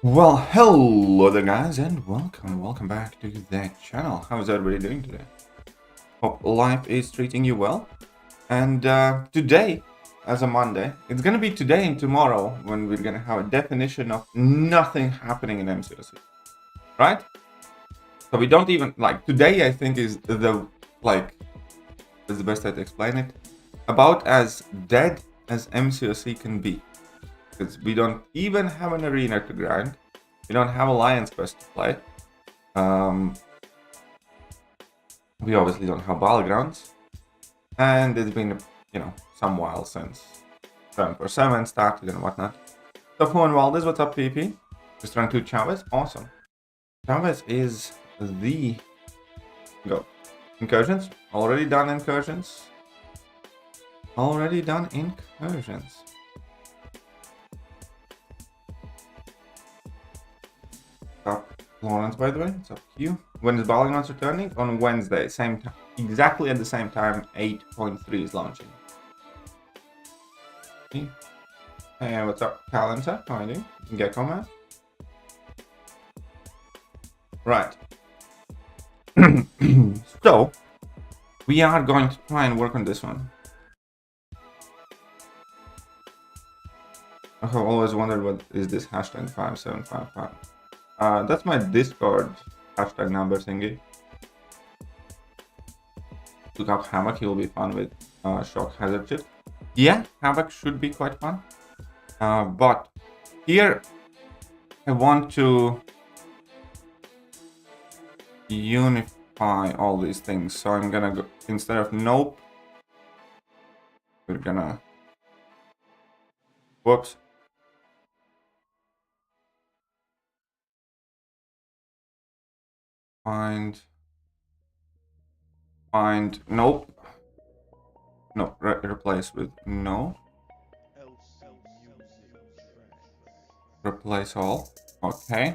Well, hello there guys and welcome back to the channel. How's everybody doing today? Hope life is treating you well. And today, as a Monday, it's gonna be today and tomorrow when we're gonna have a definition of nothing happening in MCOC, right? So we don't even, today I think is is the best way to explain it, about as dead as MCOC can be. Because we don't even have an arena to grind. We don't have Alliance quest to play. We obviously don't have battlegrounds. And it's been, some while since 747 started and whatnot. So Khun Waldez, what's up, PP? Just run to Chavez. Awesome. Chavez is the go. Incursions. Already done incursions. Lawrence, by the way, it's up to you. When is Battlegrounds returning? On Wednesday, same time, exactly at the same time. 8.3 is launching. Hey, what's up, Calendar? How are you doing? Get Comrade. Right. So we are going to try and work on this one. I have always wondered what is this hashtag 5755. That's my Discord hashtag number thingy. Look up Havoc, he will be fun with Shock Hazard Shift. Yeah, Havoc should be quite fun. But here I want to unify all these things. So I'm gonna go, instead of nope, we're gonna, whoops. Find nope. No, replace with no. Replace all. Okay.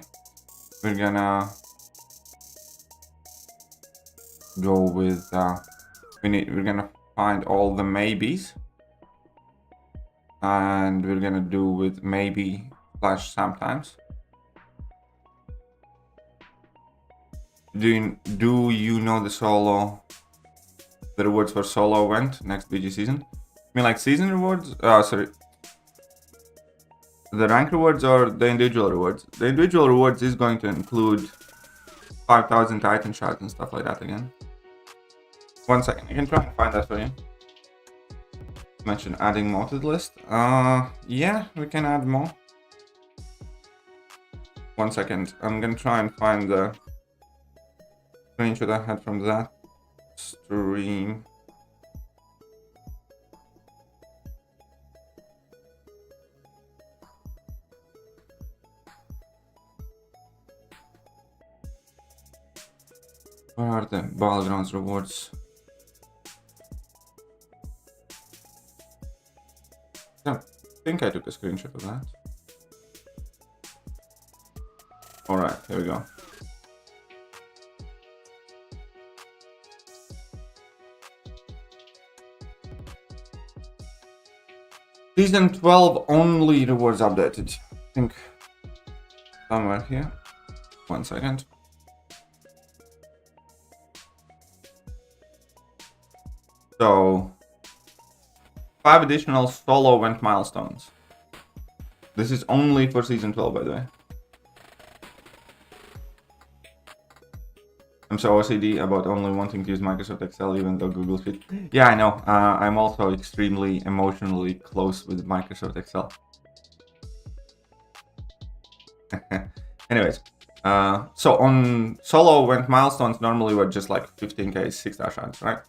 We're gonna go with we're gonna find all the maybes. And we're gonna do with maybe slash sometimes. Do you know the rewards for solo event next BG season? I mean, like season rewards? Sorry. The rank rewards or the individual rewards? The individual rewards is going to include 5,000 Titan shards and stuff like that again. 1 second, I can try and find that for you. Mention adding more to the list. Yeah, we can add more. 1 second, I'm gonna try and find the screenshot I had from that stream. Where are the Battlegrounds rewards? I think I took a screenshot of that. Alright, here we go. Season 12 only rewards updated. I think somewhere here. 1 second. So 5 additional solo event milestones. This is only for season 12, by the way. I'm so OCD about only wanting to use Microsoft Excel even though Google Sheet. Yeah, I know. I'm also extremely emotionally close with Microsoft Excel. Anyways, so on solo event milestones normally were just like 15k 6-star shards, right?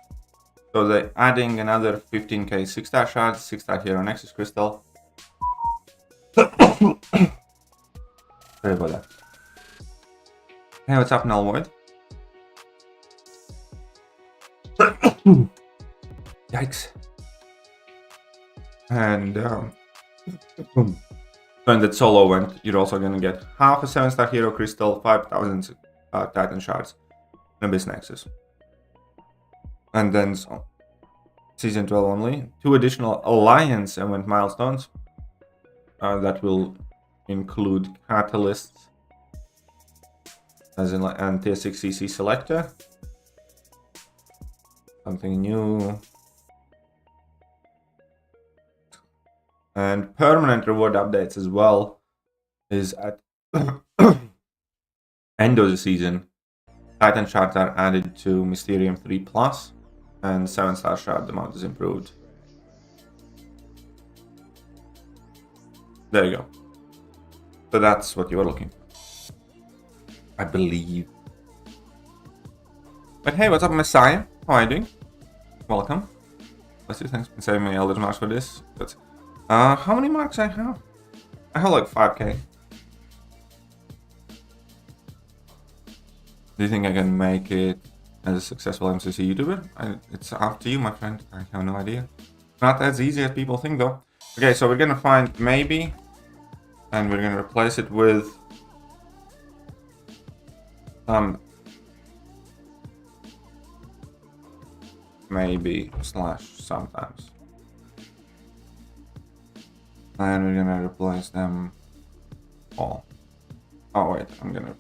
So they're adding another 15k 6-star shards, 6-star hero Nexus Crystal. Sorry about that. Hey, what's up, Null Void? Yikes. And so in that solo event, you're also gonna get half a 7-star hero crystal, 5,000 Titan shards, and Abyss Nexus. And then season 12 only, 2 additional Alliance event milestones that will include catalysts as an tier 6 CC selector. Something new. And permanent reward updates as well is at end of the season. Titan shards are added to Mysterium 3+, and 7-star shard amount is improved. There you go. So that's what you were looking for, I believe. But hey, what's up, Messiah? How are you doing? Welcome. Let's see, thanks for saving me Elder marks for this. But how many marks I have? I have like 5k. Do you think I can make it as a successful MCC YouTuber? It's up to you, my friend. I have no idea. Not as easy as people think, though. Okay, so we're gonna find maybe, and we're gonna replace it with maybe / sometimes. And we're gonna replace them all. Oh wait, I'm gonna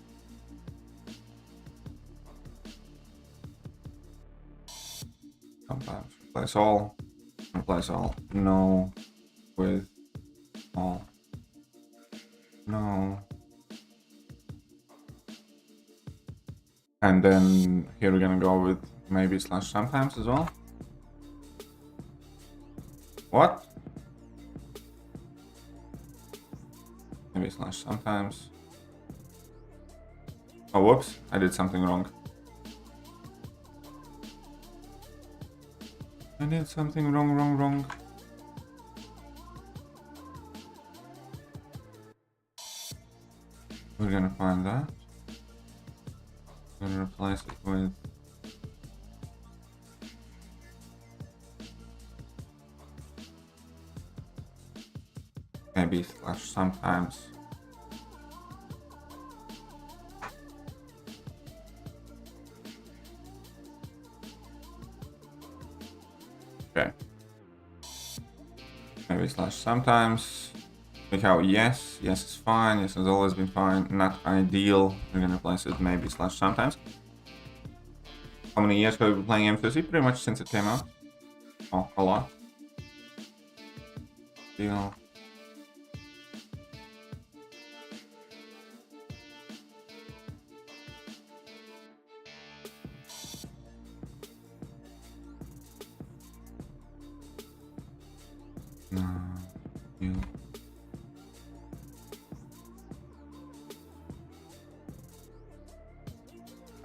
sometimes replace all, no with all, no. And then here we're gonna go with maybe / sometimes as well. What? Maybe / sometimes. Oh, whoops, I did something wrong. I did something wrong. We're gonna find that. We're gonna replace it with maybe / sometimes. Okay. Maybe / sometimes. Look how yes is fine. Yes has always been fine. Not ideal. We're gonna replace it maybe / sometimes. How many years have we been playing MCOC? Pretty much since it came out. Oh, a lot. Deal.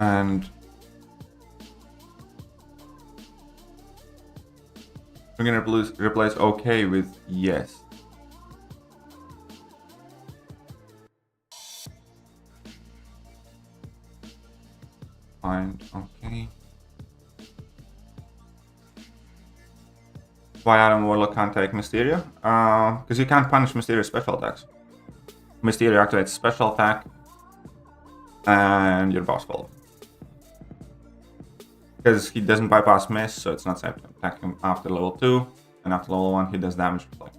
And we're gonna replace okay with yes. Find okay. Why Adam Warlock can't take Mysterio? Because you can't punish Mysterio's special attacks. Mysterio activates special attack and your boss fall. Because he doesn't bypass miss, so it's not safe to attack him after level 2, and after level 1 he does damage reflect.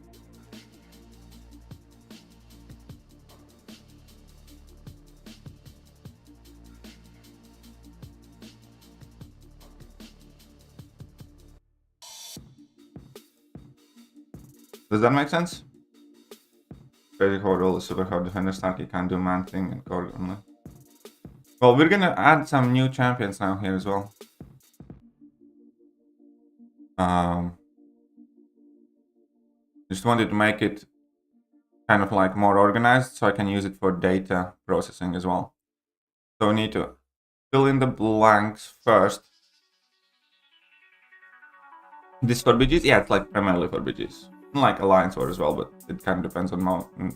Does that make sense? Basic horde roll is super hard defender stack, you can't do man thing and core only. Well, we're gonna add some new champions now here as well. Just wanted to make it kind of like more organized so I can use it for data processing as well. So we need to fill in the blanks first. This for BGs? Yeah, it's like primarily for BGs. Like Alliance War as well, but it kind of depends on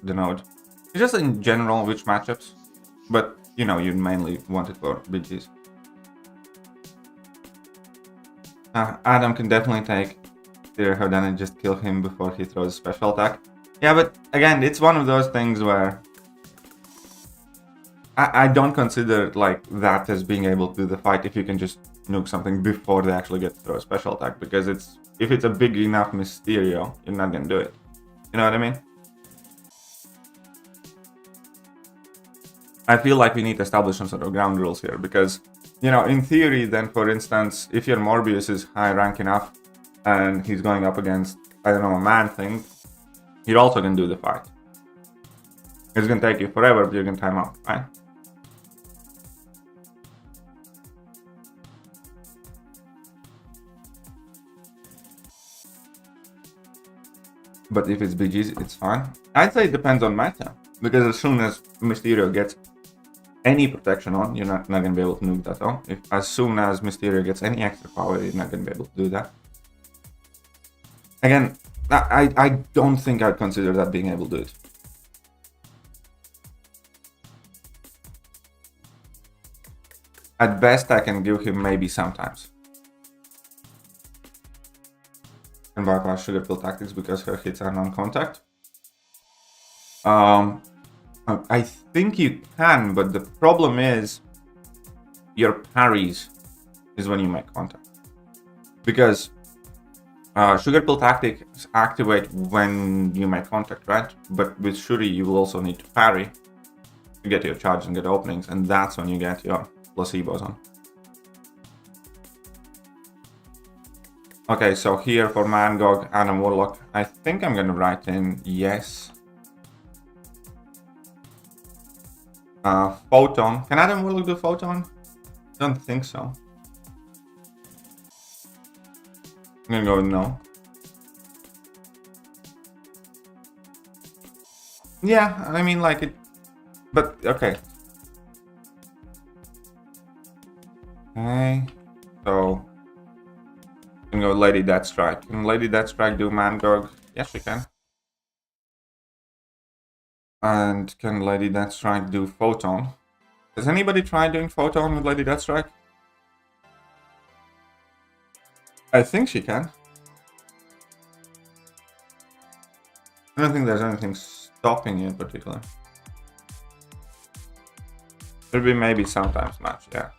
the node. It's just in general which matchups, but you know, you mainly want it for BGs. Adam can definitely take Zero then and just kill him before he throws a special attack. Yeah, but again, it's one of those things where I don't consider like that as being able to do the fight if you can just nuke something before they actually get to throw a special attack, because if it's a big enough Mysterio, you're not gonna do it. You know what I mean? I feel like we need to establish some sort of ground rules here because, you know, in theory, then, for instance, if your Morbius is high rank enough and he's going up against, I don't know, a man thing, you're also going to do the fight. It's going to take you forever, but you're going to time out, right? But if it's BGs, it's fine. I'd say it depends on meta, because as soon as Mysterio gets any protection on, you're not going to be able to nuke that on. As soon as Mysterio gets any extra power, you're not going to be able to do that. Again, I don't think I'd consider that being able to do it. At best, I can give him maybe sometimes. Can bypass Sugar Pill tactics because her hits are non-contact. I think you can, but the problem is your parries is when you make contact. Because Sugar Pill tactics activate when you make contact, right? But with Shuri, you will also need to parry to get your charge and get openings, and that's when you get your placebos on. Okay, so here for Mangog and Warlock, I think I'm gonna write in yes. Photon. Can Adam Warlock do Photon? Don't think so. I'm gonna go with no. Yeah, I mean, like it, but okay. Okay, so I'm gonna go Lady Deathstrike. Can Lady Deathstrike do Mangog? Yes, she can. And can Lady Deathstrike do Photon? Has anybody tried doing Photon with Lady Deathstrike? I think she can. I don't think there's anything stopping you in particular. Should be maybe sometimes match, yeah.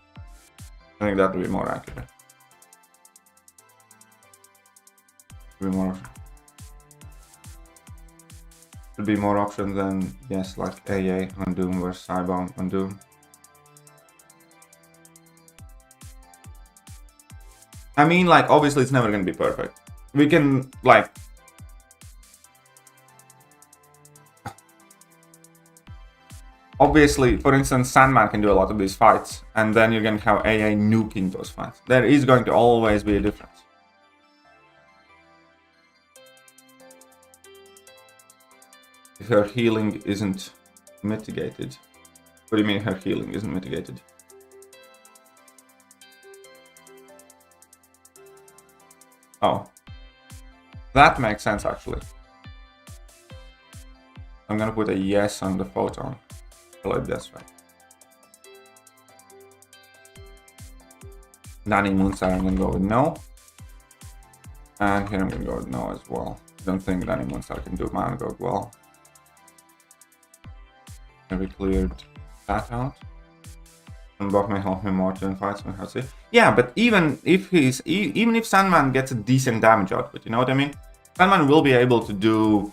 I think that would be more accurate. Should be more options than, yes, like AA on Doom versus Cyborg on Doom. I mean, like, obviously it's never going to be perfect. We can, like, obviously, for instance, Sandman can do a lot of these fights, and then you're going to have AA nuking those fights. There is going to always be a difference. If her healing isn't mitigated. What do you mean her healing isn't mitigated? Oh. That makes sense, actually. I'm gonna put a yes on the Photon. Like this, right? Danny Moonstar, I'm gonna go with no. And here I'm gonna go with no as well. I don't think Danny Moonstar can do Mangog well. Have we cleared that out? And Buff may help him more to fights. Yeah, but even if Sandman gets a decent damage output, you know what I mean? Sandman will be able to do,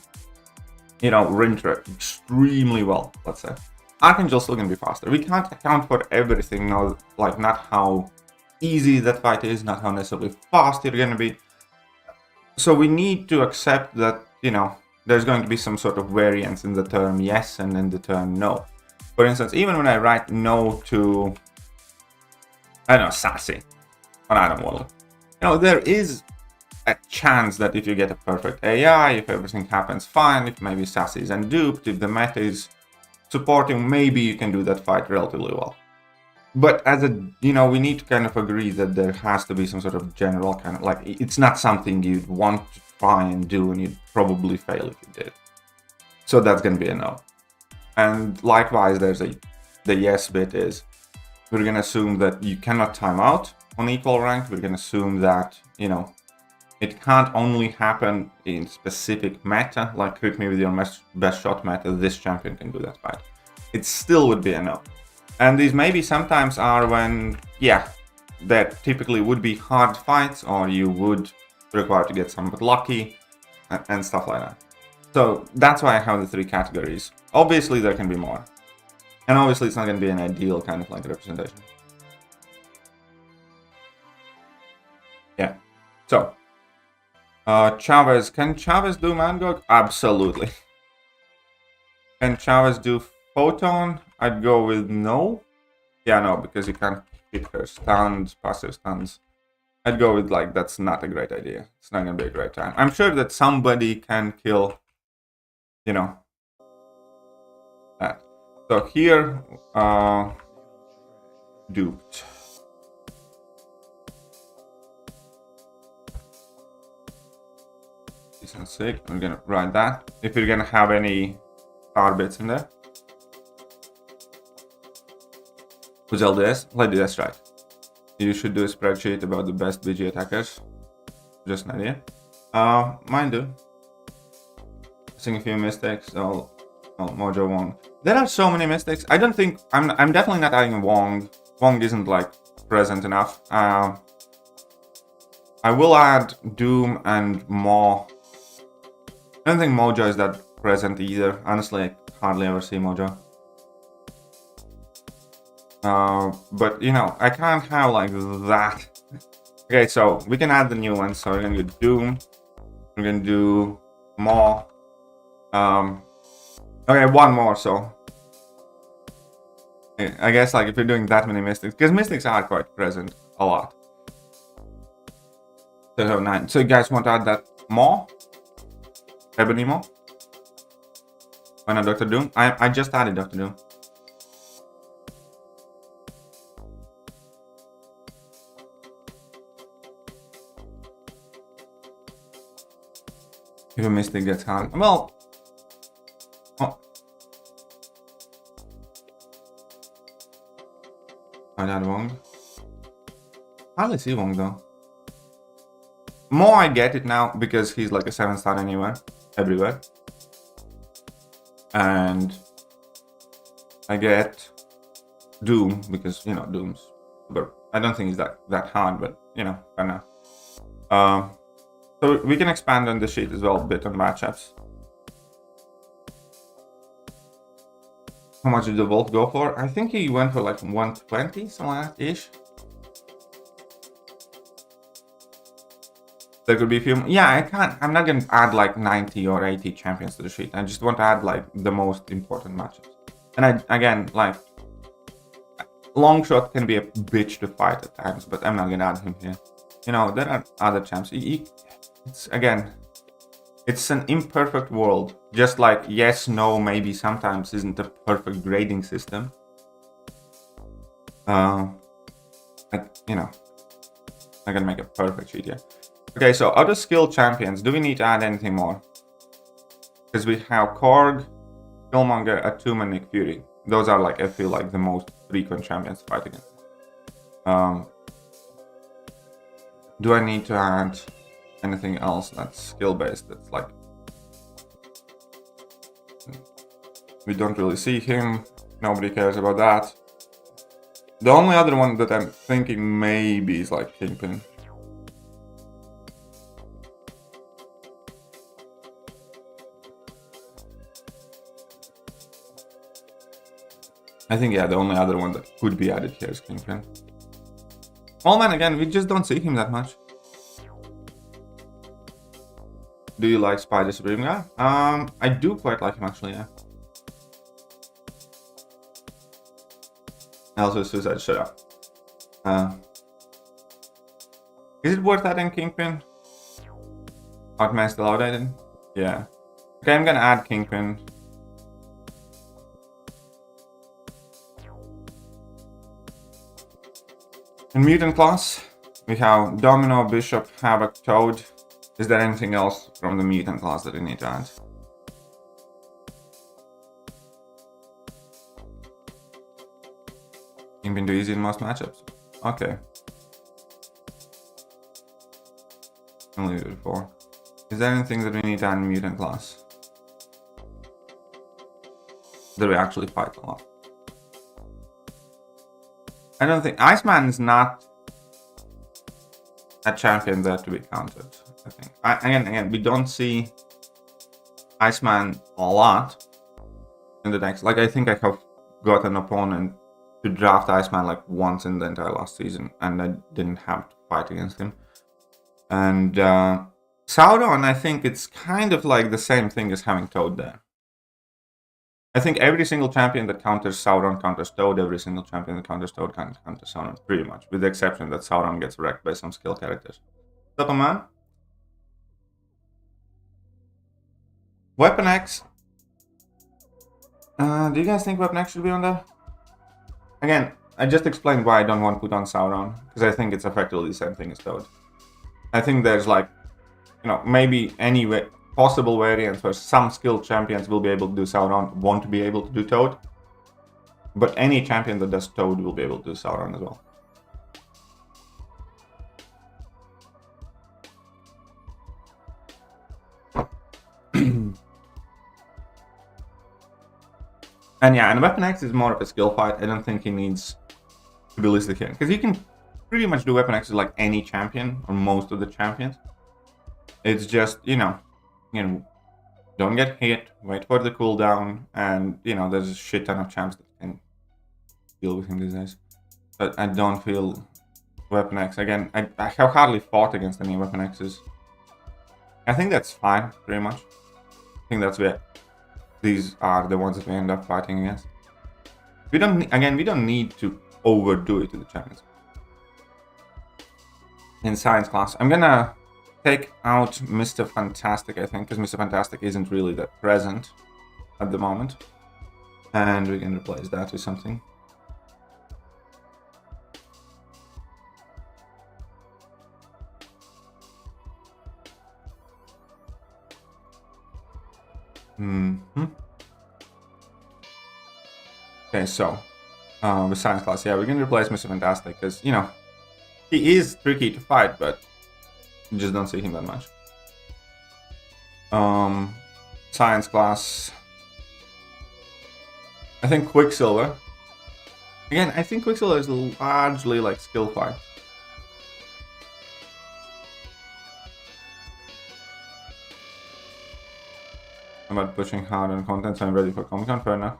you know, Rintra extremely well, let's say. Archangel's still gonna be faster. We can't account for everything, no, like not how easy that fight is, not how necessarily fast you're gonna be. So we need to accept that, you know, there's going to be some sort of variance in the term yes and in the term no. For instance, even when I write no to, I don't know, Sassy on Adam Warlock, you know, there is a chance that if you get a perfect AI, if everything happens fine, if maybe Sassy is unduped, if the meta is supporting, maybe you can do that fight relatively well. But as a, you know, we need to kind of agree that there has to be some sort of general kind of, like, it's not something you'd want to try and do and you'd probably fail if you did. So that's going to be a no. And likewise, there's the yes bit is, we're going to assume that you cannot time out on equal rank. We're going to assume that, you know, it can't only happen in specific meta, like crit me with your best shot meta, this champion can do that fight. It still would be a no. And these maybe sometimes are when, yeah, there typically would be hard fights or you would require to get somewhat lucky and stuff like that. So that's why I have the three categories. Obviously there can be more. And obviously it's not going to be an ideal kind of like representation. Yeah. So, Chavez. Can Chavez do Mangog? Absolutely. Can Chavez do Photon? I'd go with no. Yeah, no, because you can't hit her stuns, passive stuns. I'd go with like, that's not a great idea. It's not going to be a great time. I'm sure that somebody can kill, you know, that. So here, duped. Decent sick. I'm gonna write that. If you're gonna have any star bits in there. Who's LDS? Let DS right. You should do a spreadsheet about the best BG attackers. Just an idea. Mine do. Seeing a few mistakes. Oh, Mojo Wong. There are so many mistakes. I don't think I'm definitely not adding Wong. Wong isn't like present enough. I will add Doom and Maw. I don't think Mojo is that present either. Honestly, I hardly ever see Mojo. But you know, I can't have like that. Okay, so we can add the new ones. So we're gonna do Doom. We're gonna do Maw. Okay, one more. So I guess like if you're doing that many mystics, because mystics are quite present a lot. So 9. So you guys want to add that Maw? Ebony Maw? Why not Dr. Doom? I just added Dr. Doom. If a mystic gets hard. Well. Oh. I add Wong. Hardly see Wong though. More I get it now because he's like a 7-star everywhere. And I get Doom because, you know, Doom's, but I don't think he's that hard, but you know, I know. So we can expand on the sheet as well a bit on matchups. How much did the Volt go for? I think he went for like 120, something like that ish. There could be a few. Yeah, I'm not going to add like 90 or 80 champions to the sheet. I just want to add like the most important matchups. And again, like, Longshot can be a bitch to fight at times, but I'm not going to add him here. You know, there are other champs. It's an imperfect world. Just like yes, no, maybe sometimes isn't a perfect grading system. You know, I can make a perfect sheet here. Okay, so other skill champions, do we need to add anything more? Because we have Korg, Killmonger, Atuma, Nick Fury. Those are like, I feel like the most frequent champions to fight against. Do I need to add anything else that's skill-based? That's like... We don't really see him. Nobody cares about that. The only other one that I'm thinking maybe is like Kingpin. I think, yeah, the only other one that could be added here is Kingpin. Oh man, again, we just don't see him that much. Do you like Spider Supreme guy? I do quite like him actually, yeah. Also Suicide, shut up. Is it worth adding Kingpin? Outman still outdated? Yeah. Okay, I'm gonna add Kingpin. In Mutant class, we have Domino, Bishop, Havoc, Toad. Is there anything else from the Mutant class that we need to add? Kingpin too easy in most matchups. Okay. I'll leave it at 4. Is there anything that we need to add in Mutant class? That we actually fight a lot? I don't think Iceman is not a champion there to be counted. I think again we don't see Iceman a lot in the decks. Like I think I have got an opponent to draft Iceman like once in the entire last season, and I didn't have to fight against him. And Sauron, I think it's kind of like the same thing as having Toad there. I think every single champion that counters Sauron counters Toad, every single champion that counters Toad counters Sauron, pretty much, with the exception that Sauron gets wrecked by some skill characters. What's up, man? Weapon X. Do you guys think Weapon X should be on there? Again, I just explained why I don't want to put on Sauron, because I think it's effectively the same thing as Toad. I think there's like, you know, maybe any possible variants where some skilled champions will be able to do Sauron, won't be able to do Toad. But any champion that does Toad will be able to do Sauron as well. And yeah, and Weapon X is more of a skill fight. I don't think he needs to be listed here, because you can pretty much do Weapon X with like any champion, or most of the champions. It's just, you know, don't get hit, wait for the cooldown, and, you know, there's a shit ton of champs that can deal with him these days. But I don't feel Weapon X. Again, I have hardly fought against any Weapon X's. I think that's fine, pretty much. I think that's where these are the ones that we end up fighting against. We don't need to overdo it to the champions. In science class, I'm gonna take out Mr. Fantastic, I think, because Mr. Fantastic isn't really that present at the moment. And we can replace that with something. Okay, so with science class, yeah, we're gonna replace Mr. Fantastic because, you know, he is tricky to fight, but you just don't see him that much. Science class, I think Quicksilver. Again, I think Quicksilver is largely like skill fight. I'm about pushing hard on content, so I'm ready for Comic-Con, fair enough.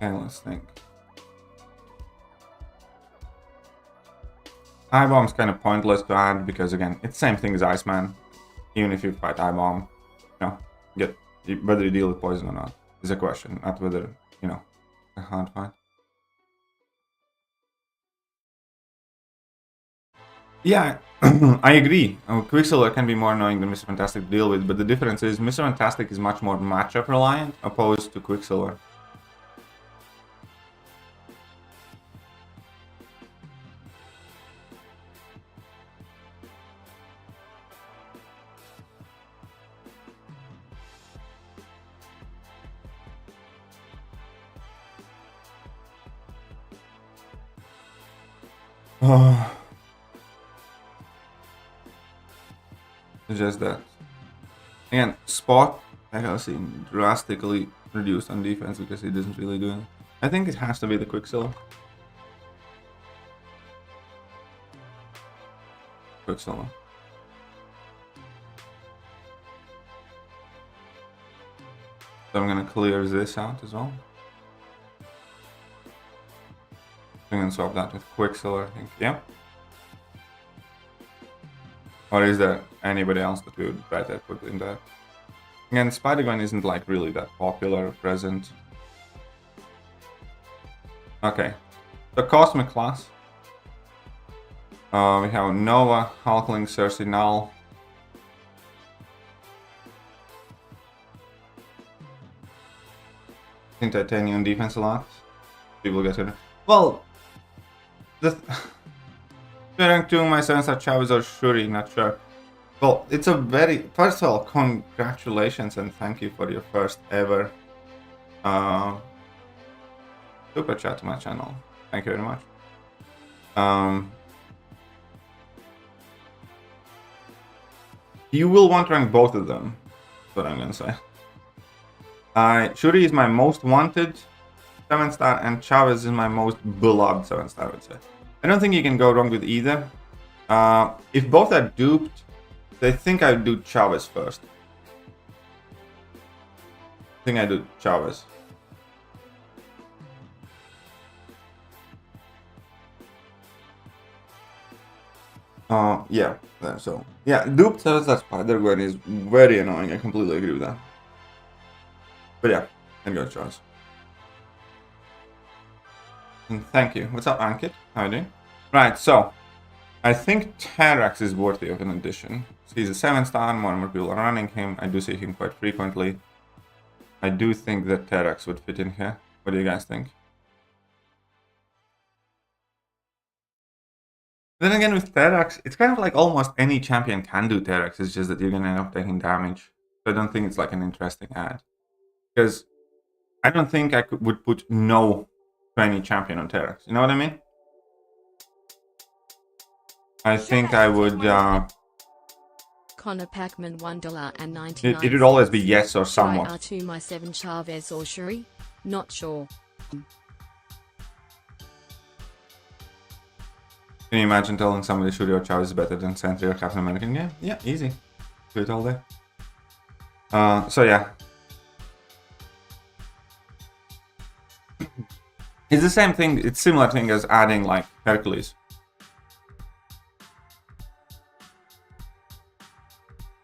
Okay, let's think. Eye Bomb's kind of pointless to add because, again, it's the same thing as Iceman. Even if you fight Eye Bomb, you know, whether you deal with poison or not is a question, not whether, you know, a hard fight. Yeah, I agree. Quicksilver can be more annoying than Mr. Fantastic to deal with, but the difference is Mr. Fantastic is much more matchup reliant opposed to Quicksilver. It's just that. Again, Spot, I have seen drastically reduced on defense because he doesn't really do it. I think it has to be the Quicksilver. Quicksilver. So I'm gonna clear this out as well. I'm gonna swap that with Quicksilver, I think. Yeah. Or is there anybody else that we would better put in there? Again, Spider-Gwen isn't like really that popular or present. Okay. The Cosmic class. We have Nova, Hulkling, Cersei, Null. In Titanium defense a lot. People get it. Well, rank 2, my sense are Chavez or Shuri, not sure. Well, it's a very... First of all, congratulations and thank you for your first ever super chat to my channel. Thank you very much. You will want to rank both of them, that's what I'm gonna say. Shuri is my most wanted 7-star, and Chavez is my most beloved 7-star, I would say. I don't think you can go wrong with either. If both are duped, I think I would do Chavez first. I think I do Chavez. Yeah, so yeah, duped 7-star Spider-Gwen is very annoying. I completely agree with that. But yeah, I'm going to Chavez. And thank you. What's up, Ankit? How are you doing? Right, so I think Terax is worthy of an addition. So he's a 7-star, more and more people are running him. I do see him quite frequently. I do think that Terax would fit in here. What do you guys think? Then again, with Terax, it's kind of like almost any champion can do Terax. It's just that you're going to end up taking damage. So I don't think it's like an interesting ad. Because I don't think I would put no to any champion on Terax. You know what I mean? I think I would... Connor Pac-Man $1.99. It would always be yes or somewhat. R2 my 7 Chavez or Shuri? Not sure. Can you imagine telling somebody Shuri or Chavez is better than Sentry or Captain American? Yeah, easy. Do it all day. So yeah. It's the same thing, it's similar thing as adding like Hercules.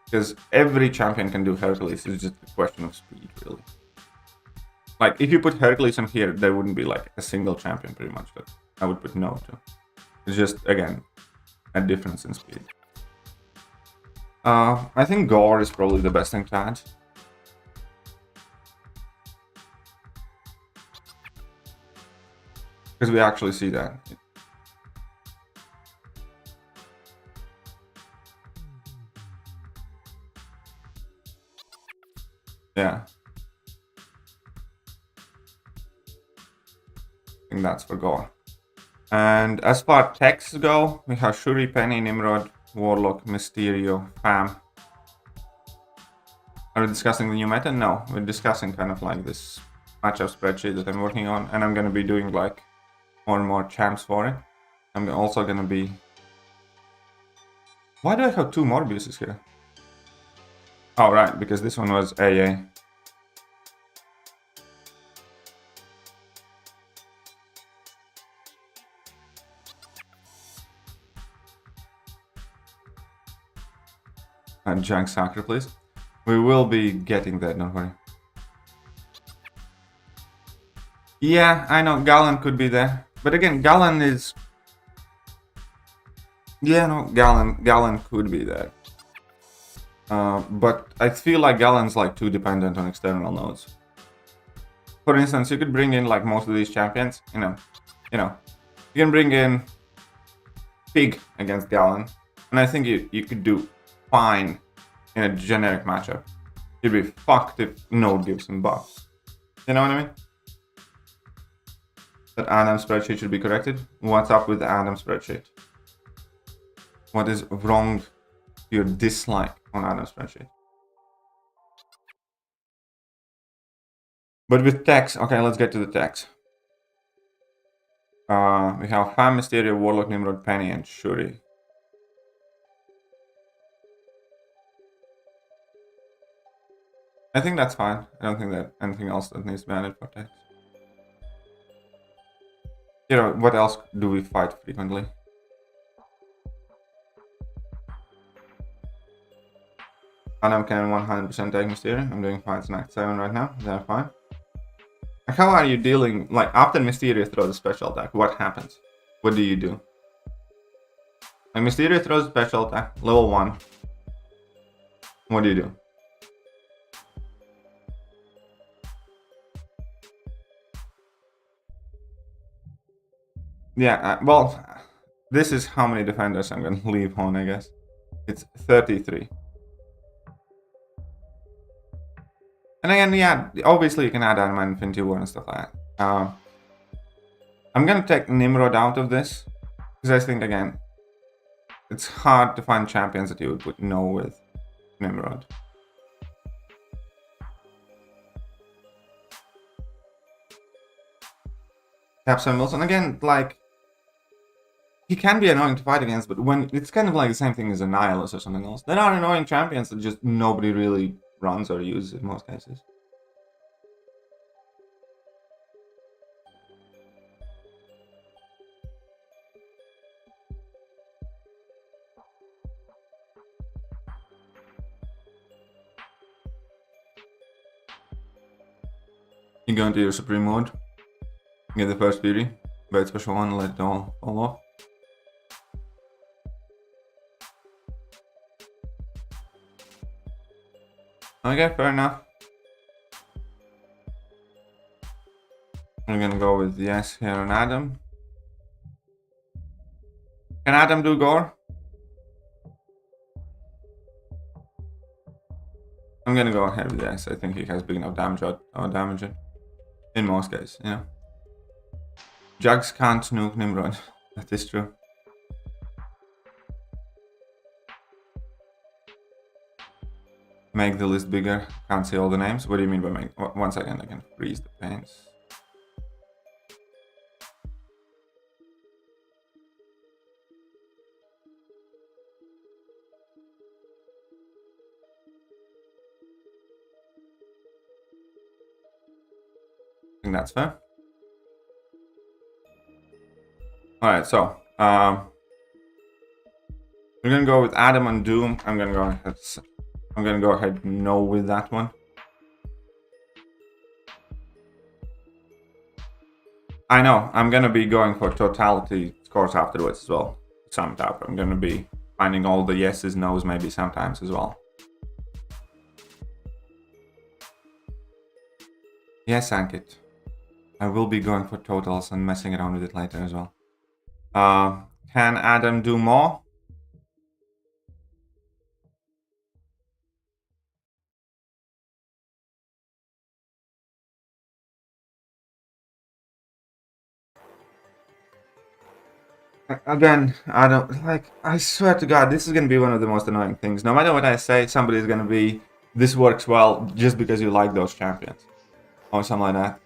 Because every champion can do Hercules, it's just a question of speed, really. Like, if you put Hercules on here, there wouldn't be like a single champion pretty much that I would put no to. It's just, again, a difference in speed. I think Gore is probably the best thing to add. Because we actually see that. Yeah. I think that's for Gore. And as far as texts go, we have Shuri, Penny, Nimrod, Warlock, Mysterio, Fam. Are we discussing the new meta? No, we're discussing kind of like this matchup spreadsheet that I'm working on, and I'm going to be doing like more and more champs for it. I'm also going to be... Why do I have 2 Morbiuses here? Oh, right, because this one was AA. And Jank Sacre, please. We will be getting that, don't worry. Yeah, I know, Gallon could be there. But again, Gallon is... Yeah, no, Gallon could be there. But I feel like Gallon's like too dependent on external nodes. For instance, you could bring in like most of these champions, you know, you can bring in Pig against Gallon, and I think you could do fine in a generic matchup. You'd be fucked if node gives him buffs. You know what I mean? That Adam spreadsheet should be corrected. What's up with the Adam spreadsheet? What is wrong with your dislike on Adam spreadsheet? But with text, okay, let's get to the text. We have Fam, Mysterio, Warlock, Nimrod, Penny, and Shuri. I think that's fine. I don't think that anything else that needs to be added for text. You know, what else do we fight frequently? Adam can 100% take Mysterio. I'm doing fights in Act 7 right now. Is that fine? Like, how are you dealing, like, after Mysterio throws a special attack, what happens? What do you do? Like, Mysterio throws a special attack, level 1. What do you do? Yeah, well, this is how many defenders I'm gonna leave on, I guess. It's 33. And again, yeah, obviously you can add Animal Infinity War and stuff like that. I'm gonna take Nimrod out of this, because I think, again, it's hard to find champions that you would put no with Nimrod. Captain Wilson, again, like, he can be annoying to fight against, but when it's kind of like the same thing as a Nihilus or something else. There are annoying champions that just nobody really runs or uses in most cases. You go into your Supreme mode, get the first beauty, wait special one, let it all fall off. Okay, fair enough. I'm gonna go with yes here on Adam. Can Adam do gore? I'm gonna go ahead with yes. I think he has big enough damage or damage it. In most cases, you know. Jugs can't nuke Nimrod. That is true. Make the list bigger. Can't see all the names. What do you mean by make? 1 second, I can freeze the panes. I think that's fair. Alright, so we're gonna go with Adam and Doom. I'm gonna go ahead no with that one. I know, I'm gonna be going for totality scores afterwards as well. Summed up. I'm gonna be finding all the yeses, nos maybe sometimes as well. Yes, Ankit. I will be going for totals and messing around with it later as well. Can Adam do more? Again, I don't like. I swear to God, this is gonna be one of the most annoying things. No matter what I say, somebody's gonna be. This works well just because you like those champions, or something like that.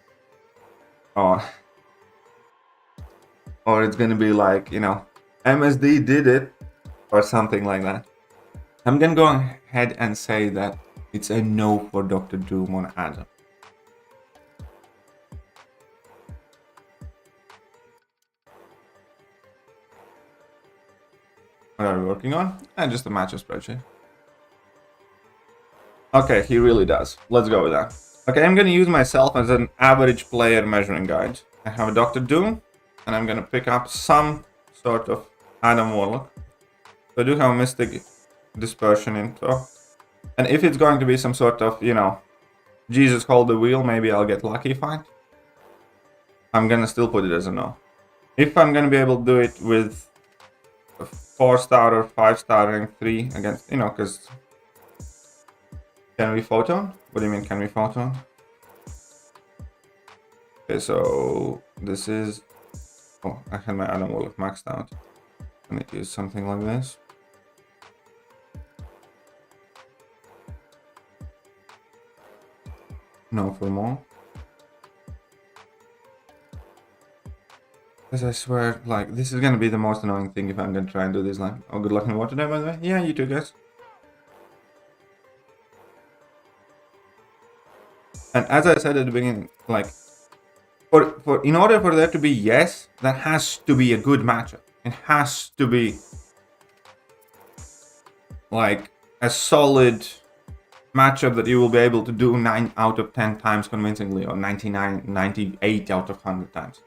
Or it's gonna be like, you know, MSD did it, or something like that. I'm gonna go ahead and say that it's a no for Dr. Doom on Adam. What are we working on? Just a match of Spreadsheet. Okay, he really does. Let's go with that. Okay, I'm gonna use myself as an average player measuring guide. I have a Dr. Doom, and I'm gonna pick up some sort of Adam Warlock. So I do have a Mystic Dispersion info. And if it's going to be some sort of, you know, Jesus hold the wheel, maybe I'll get lucky fight. I'm gonna still put it as a no. If I'm gonna be able to do it with a 4-star or 5-star rank 3 against, you know, because... Can we photon? What do you mean, can we photon? Okay, so this is... Oh, I had my Adam Warlock maxed out. I need to use something like this. No for more. Because I swear, like, this is gonna be the most annoying thing if I'm gonna try and do this line. Oh, good luck in water today, by the way. Yeah, you too, guys. And as I said at the beginning, like, in order for there to be yes, that has to be a good matchup. It has to be like a solid matchup that you will be able to do 9 out of 10 times convincingly, or 98 out of 100 times.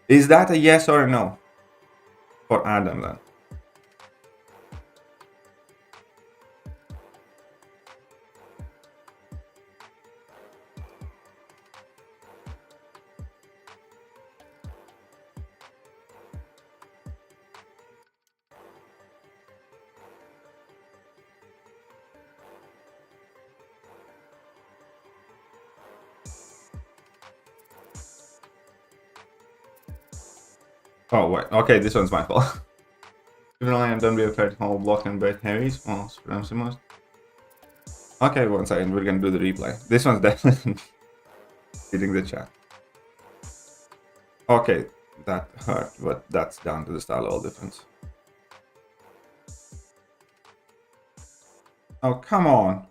Is that a yes or a no for Adam then? Oh wait, okay, this one's my fault. Even though I am done, be afraid to hold block and bait heavies. Oh, most. Okay, 1 second, we're gonna do the replay. This one's definitely hitting the chat. Okay, that hurt, but that's down to the style level difference. Oh, come on.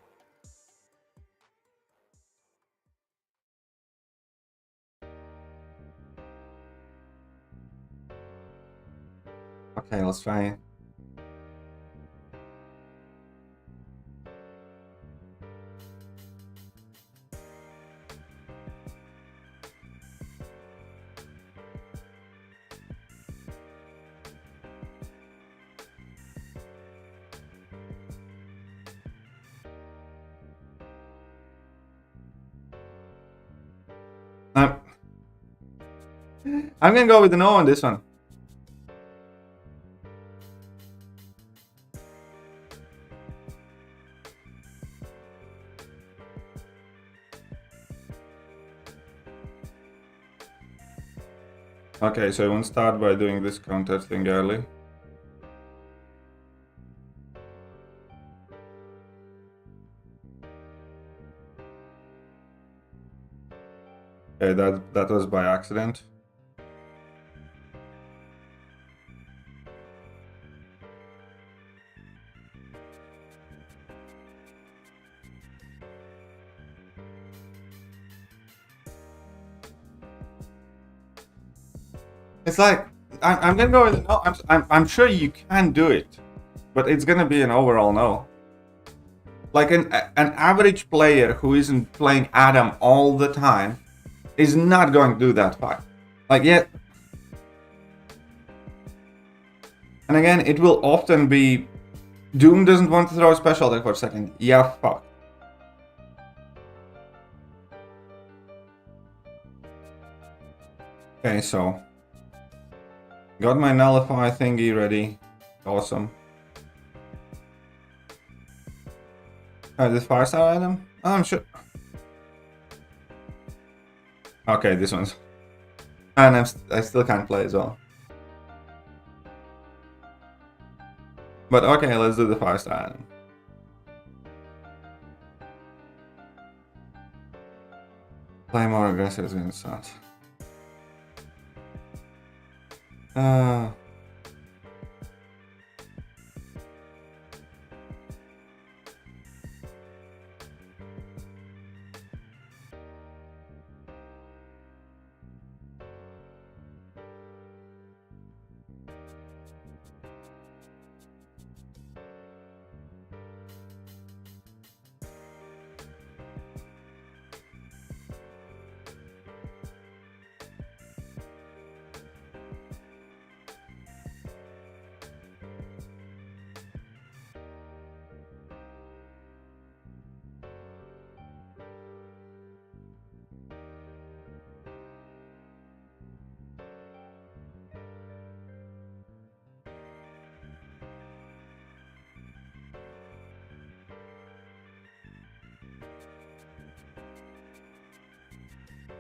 Okay, let's try it. I'm gonna go with the no on this one. Okay, so I won't start by doing this counter thing early. Okay, that was by accident. It's like I'm gonna go with no. I'm sure you can do it, but it's gonna be an overall no. Like an average player who isn't playing Adam all the time is not going to do that fight. Like yeah. And again, it will often be Doom doesn't want to throw a special attack for a second. Yeah, fuck. Okay, so got my nullify thingy ready. Awesome. This 5-star item? Oh, I'm sure. Okay, this one's. And I still can't play as well. But okay, let's do the 5-star item. Play more aggressive is gonna start.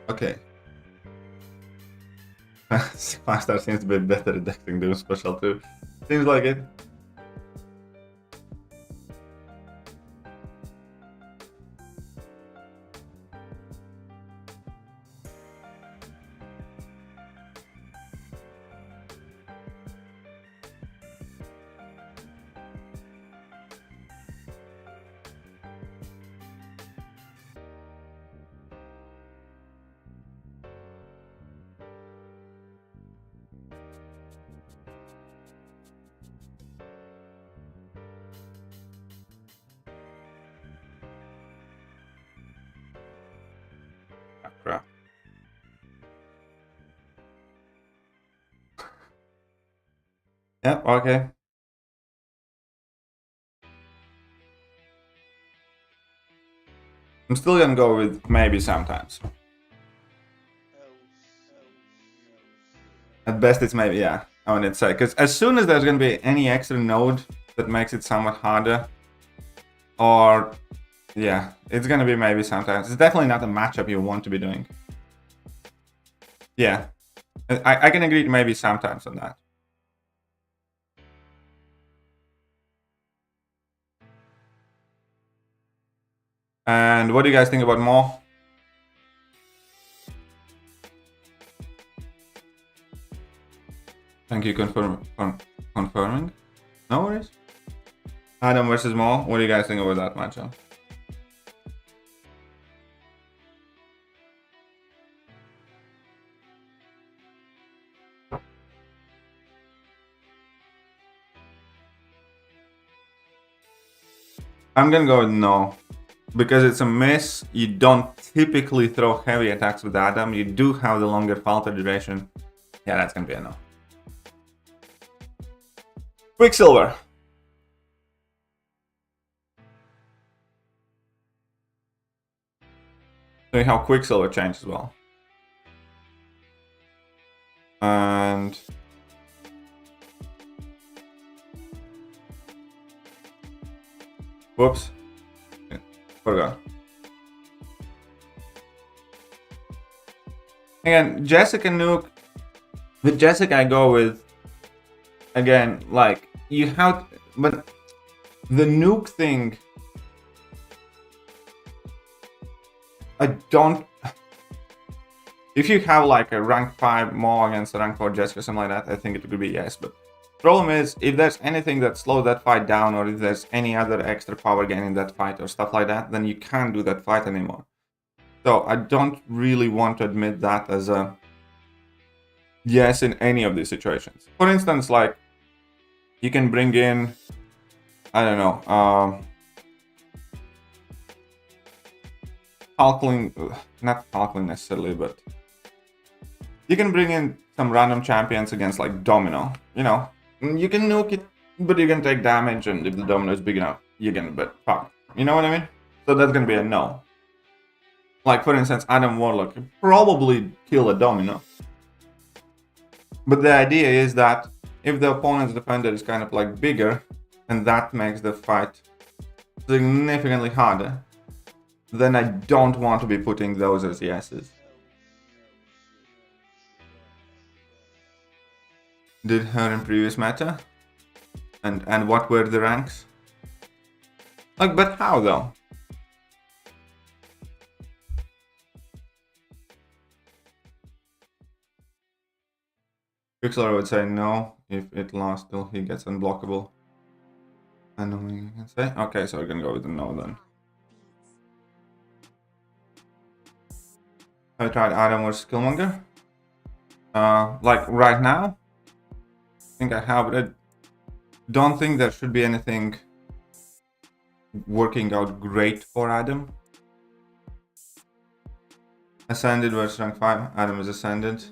Okay. 5-star seems to be better at detecting Doom special too. Seems like it. Crap. Yep, okay. I'm still gonna go with maybe sometimes. At best it's maybe, yeah, I wanted to say. Because as soon as there's gonna be any extra node that makes it somewhat harder, or yeah, it's gonna be maybe sometimes. It's definitely not a matchup you want to be doing. Yeah, I can agree to maybe sometimes on that. And what do you guys think about more? Thank you confirming. No worries. Adam versus Mo. What do you guys think about that matchup? I'm gonna go with no. Because it's a miss, you don't typically throw heavy attacks with Adam. You do have the longer falter duration. Yeah, that's gonna be a no. Quicksilver. So how Quicksilver changed as well. And whoops. Yeah, forgot. Again, Jessica Nuke. With Jessica, I go with, again, like, you have, but the nuke thing, I don't, if you have like a rank 5 Mo against a rank 4 Jessica or something like that, I think it could be yes, but problem is, if there's anything that slows that fight down, or if there's any other extra power gain in that fight or stuff like that, then you can't do that fight anymore. So I don't really want to admit that as a yes in any of these situations. For instance, like, you can bring in, I don't know, Hulkling, not Hulkling necessarily, but you can bring in some random champions against like Domino, you know, you can nuke it, but you can take damage, and if the Domino is big enough, you can, but fuck, you know what I mean? So that's gonna be a no. Like, for instance, Adam Warlock can probably kill a Domino. But the idea is that if the opponent's defender is kind of like bigger, and that makes the fight significantly harder, then I don't want to be putting those as yeses. Did her in previous meta? And what were the ranks? Like, but how though? Pixel would say no if it lasts till he gets unblockable. I know what you can say. Okay, so we're gonna go with the no then. I tried Adam versus Killmonger. Like right now, I think I have, but I don't think there should be anything working out great for Adam. Ascended versus rank 5. Adam is Ascended.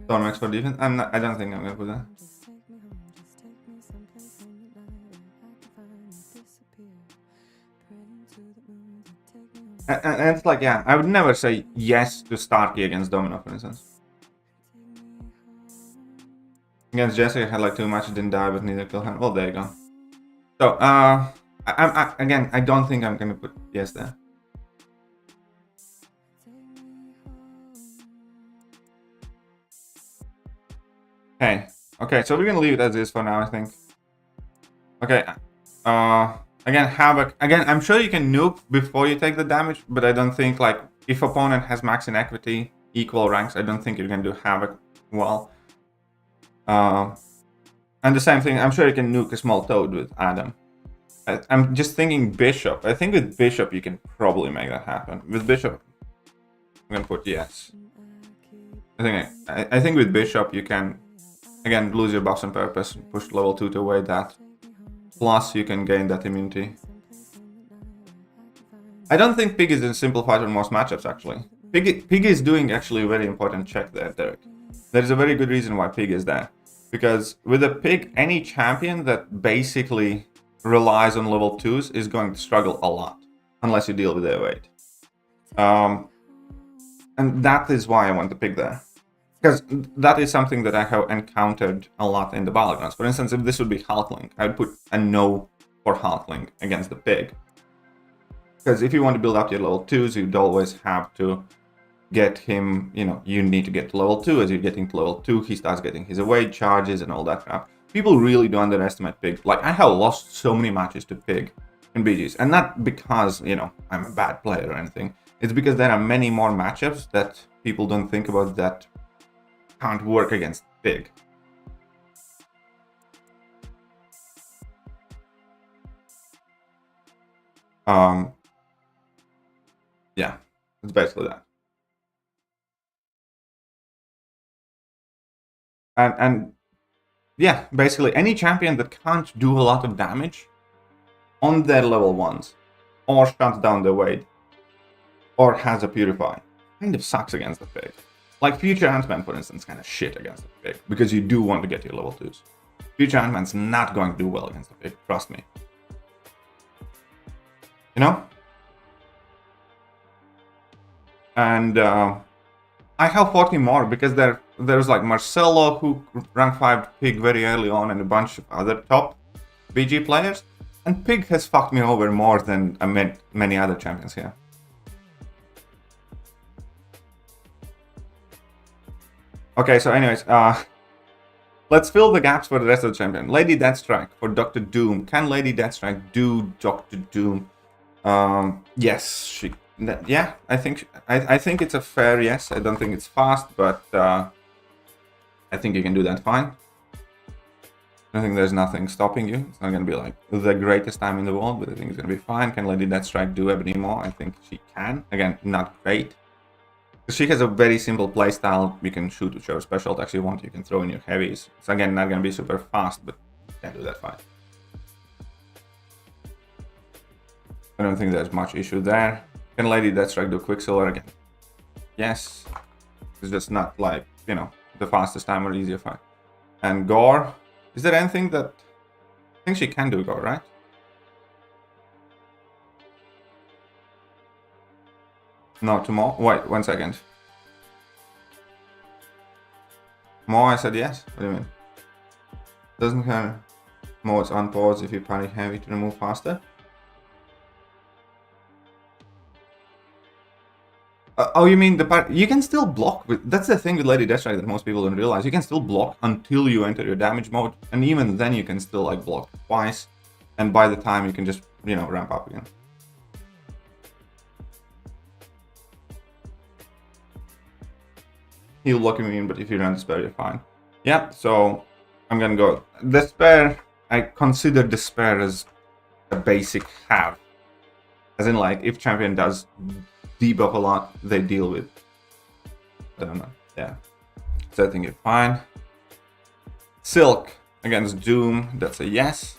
Stormax for defense. I don't think I'm gonna put that. And it's like, yeah, I would never say yes to Starkey against Domino, for instance. Against Jessica, I had like 2 matches, didn't die, but neither killed him. Well, there you go. So, again, I don't think I'm gonna put yes there. Hey, okay, so we're gonna leave it as is for now, I think. Okay, again, Havoc. Again, I'm sure you can nuke before you take the damage, but I don't think, like, if opponent has max inequity, equal ranks, I don't think you're gonna do Havoc well. And the same thing, I'm sure you can nuke a small toad with Adam. I'm just thinking Bishop. I think with Bishop you can probably make that happen. With Bishop, I'm gonna put yes. I think with Bishop you can, again, lose your buffs on purpose, push level 2 to avoid that. Plus you can gain that immunity. I don't think Pig is a simple fight on most matchups, actually. Pig is doing actually a very important check there, Derek. There's a very good reason why Pig is there. Because with a Pig, any champion that basically relies on level 2s is going to struggle a lot. Unless you deal with their 8. And that is why I want the Pig there. Because that is something that I have encountered a lot in the Battlegrounds. For instance, if this would be Hulkling, I would put a no for Hulkling against the Pig. Because if you want to build up your level 2s, you'd always have to get him, you know, you need to get to level 2. As you're getting to level 2, he starts getting his away charges and all that crap. People really do underestimate Pig. Like, I have lost so many matches to Pig in BGs. And not because, you know, I'm a bad player or anything. It's because there are many more matchups that people don't think about that can't work against Pig. Yeah, it's basically that. And yeah, basically any champion that can't do a lot of damage on their level 1s, or shuts down the wave, or has a Purify, kind of sucks against the Pig. Like Future Ant-Man, for instance, kind of shit against the Pig, because you do want to get your level 2s. Future Ant-Man's not going to do well against the Pig, trust me. You know? And I have 40 more, because there's like Marcelo, who rank 5 Pig very early on, and a bunch of other top BG players. And Pig has fucked me over more than many other champions here. Okay, so anyways, let's fill the gaps for the rest of the champion. Lady Deathstrike for Dr. Doom. Can Lady Deathstrike do Dr. Doom? Yes, she. Yeah, I think it's a fair yes. I don't think it's fast, but I think you can do that fine. I think there's nothing stopping you. It's not going to be like the greatest time in the world, but I think it's going to be fine. Can Lady Deathstrike do Ebony more? I think she can. Again, not great. She has a very simple playstyle. You can shoot with your special attacks you want. You can throw in your heavies. It's again not going to be super fast, but you can do that fine. I don't think there's much issue there. Can Lady Deathstrike do Quicksilver again? Yes. It's just not like, you know, the fastest time or easier fight. And Gore. Is there anything that... I think she can do Gore, right? No, tomorrow? Wait, 1 second. More, I said yes? What do you mean? Doesn't have modes on pause if you panic heavy to remove faster? Oh, you mean the part... You can still block with... That's the thing with Lady Deathstrike that most people don't realize. You can still block until you enter your damage mode. And even then you can still like block twice. And by the time you can just, you know, ramp up again. He'll block immune, but if you run Despair, you're fine. Yeah, so I'm gonna go... Despair, I consider Despair as a basic have. As in like, if champion does debuff a lot, they deal with... I don't know, yeah. So I think you're fine. Silk against Doom, that's a yes.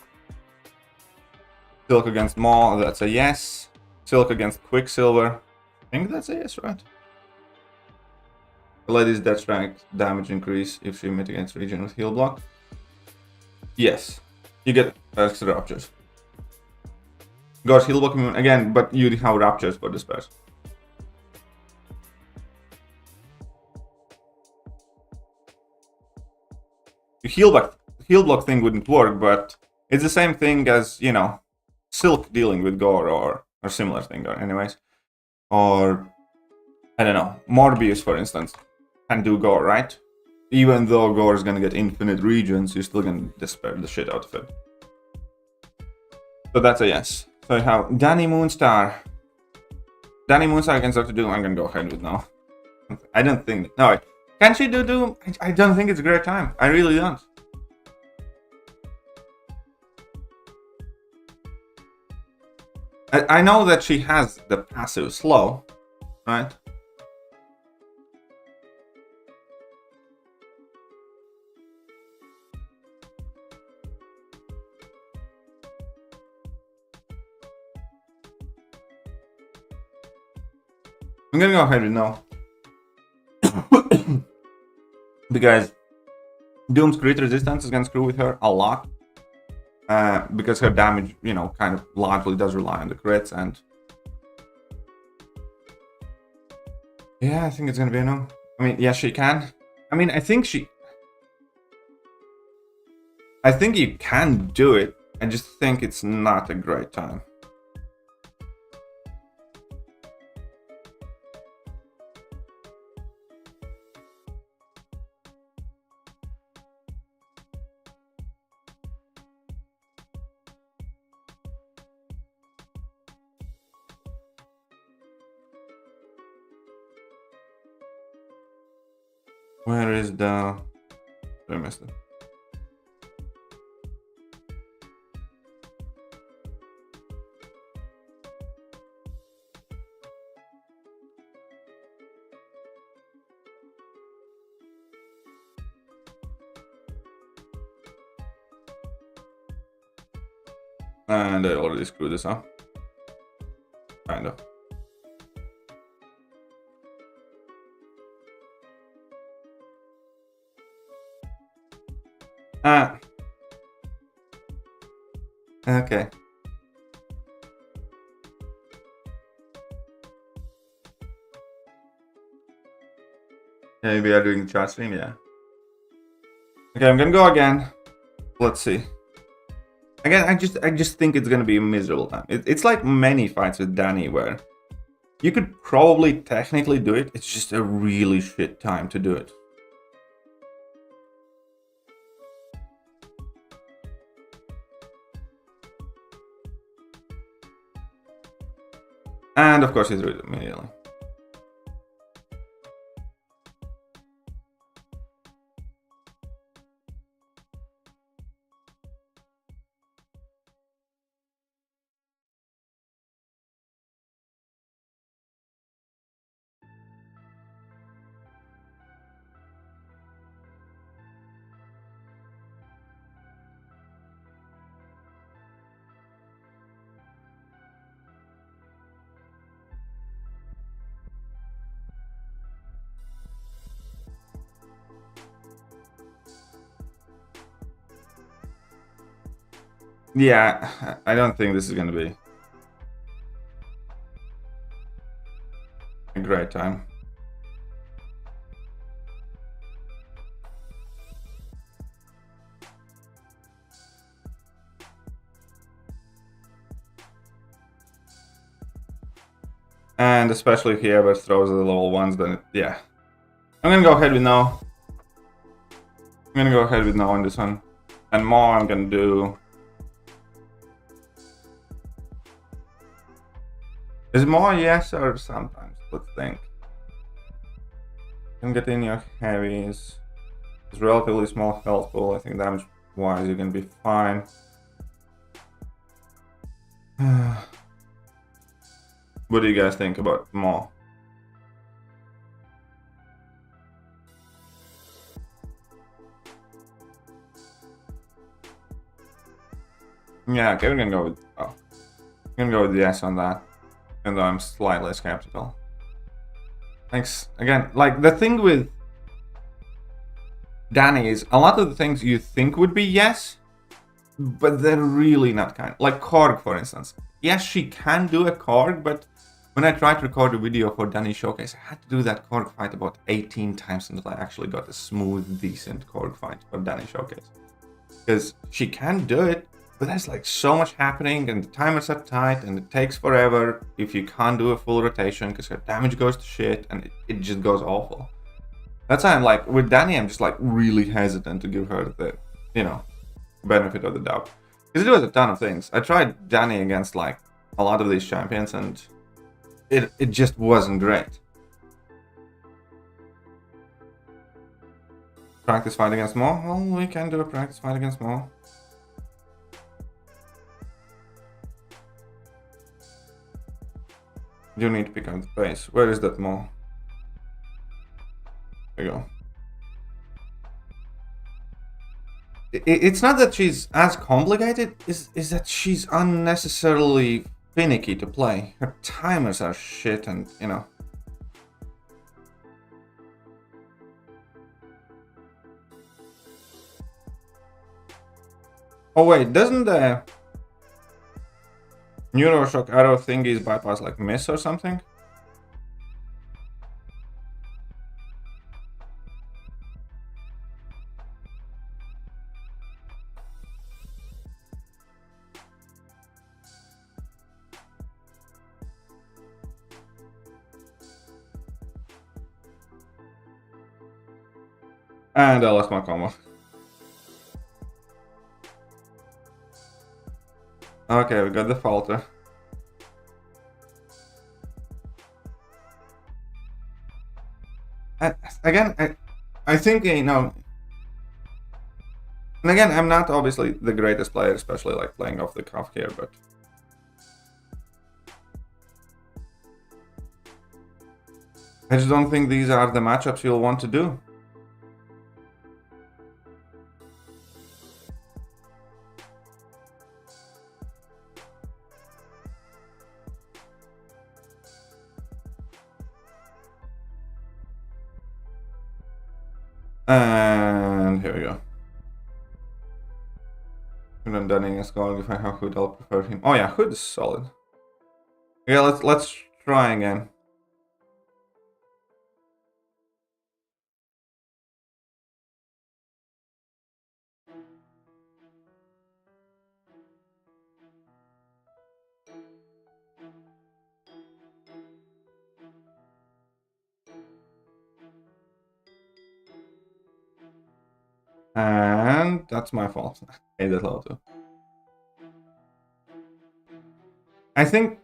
Silk against Maw, that's a yes. Silk against Quicksilver, I think that's a yes, right? Lady's Deathstrike damage increase if she mitigates region with heal block. Yes, you get extra Raptures. Gosh, heal block again, but you have Raptures for Despair. The heal block thing wouldn't work, but it's the same thing as, you know, Silk dealing with Gore or similar thing, anyways. Or, I don't know, Morbius, for instance, can do Gore, right? Even though Gore is gonna get infinite regions, you're still gonna despair the shit out of it. So that's a yes. So I have Danny Moonstar. Danny Moonstar against Dr. Doom, I'm gonna go ahead with no. I don't think... No, can she do Doom? I don't think it's a great time. I really don't. I know that she has the passive slow, right? I'm gonna go ahead with no. Because Doom's crit resistance is gonna screw with her a lot. Because her damage, you know, kind of largely does rely on the crits, and yeah, I think it's gonna be a no. I mean, yeah, she can. I mean, I think you can do it. I just think it's not a great time. Where is the... I missed it. And I already screwed this up. Kind of. Okay. Yeah, we are doing the chat stream, yeah. Okay, I'm gonna go again. Let's see. Again, I just think it's gonna be a miserable time. It's like many fights with Danny where you could probably technically do it. It's just a really shit time to do it. And of course he's rude immediately. Yeah, I don't think this is gonna be a great time. And especially if he ever throws the level 1s, then yeah. I'm gonna go ahead with no. I'm gonna go ahead with no on this one. And more I'm gonna do... Is more yes or sometimes? Let's think. You can get in your heavies. It's relatively small health pool. I think damage wise you can be fine. What do you guys think about more? Yeah, okay, we're gonna go with yes on that. Even though I'm slightly skeptical. Thanks. Again, like, the thing with Danny is a lot of the things you think would be yes, but they're really not kind. Like Korg, for instance. Yes, she can do a Korg, but when I tried to record a video for Danny Showcase, I had to do that Korg fight about 18 times until I actually got a smooth, decent Korg fight for Danny Showcase. Because she can do it, but there's like so much happening and the timers are tight and it takes forever if you can't do a full rotation because her damage goes to shit and it just goes awful. That's why I'm like, with Danny, I'm just like really hesitant to give her the, you know, benefit of the doubt. Because it was a ton of things. I tried Danny against like a lot of these champions and it just wasn't great. Practice fight against Mo? Well, we can do a practice fight against Mo. You need to pick up the pace. Where is that Mo? There you go. It's not that she's as complicated, is that she's unnecessarily finicky to play. Her timers are shit and, you know. Oh wait, doesn't the Neuroshock arrow thingies bypass like miss or something? And I lost my combo. Okay, we got the falter. Again, I think, you know, and again, I'm not obviously the greatest player, especially like playing off the cuff here, but I just don't think these are the matchups you'll want to do. And here we go. And I'm Dunning is going. If I have Hood, I'll prefer him. Oh yeah, Hood is solid. Yeah, let's try again. And that's my fault. I hate that level too. I think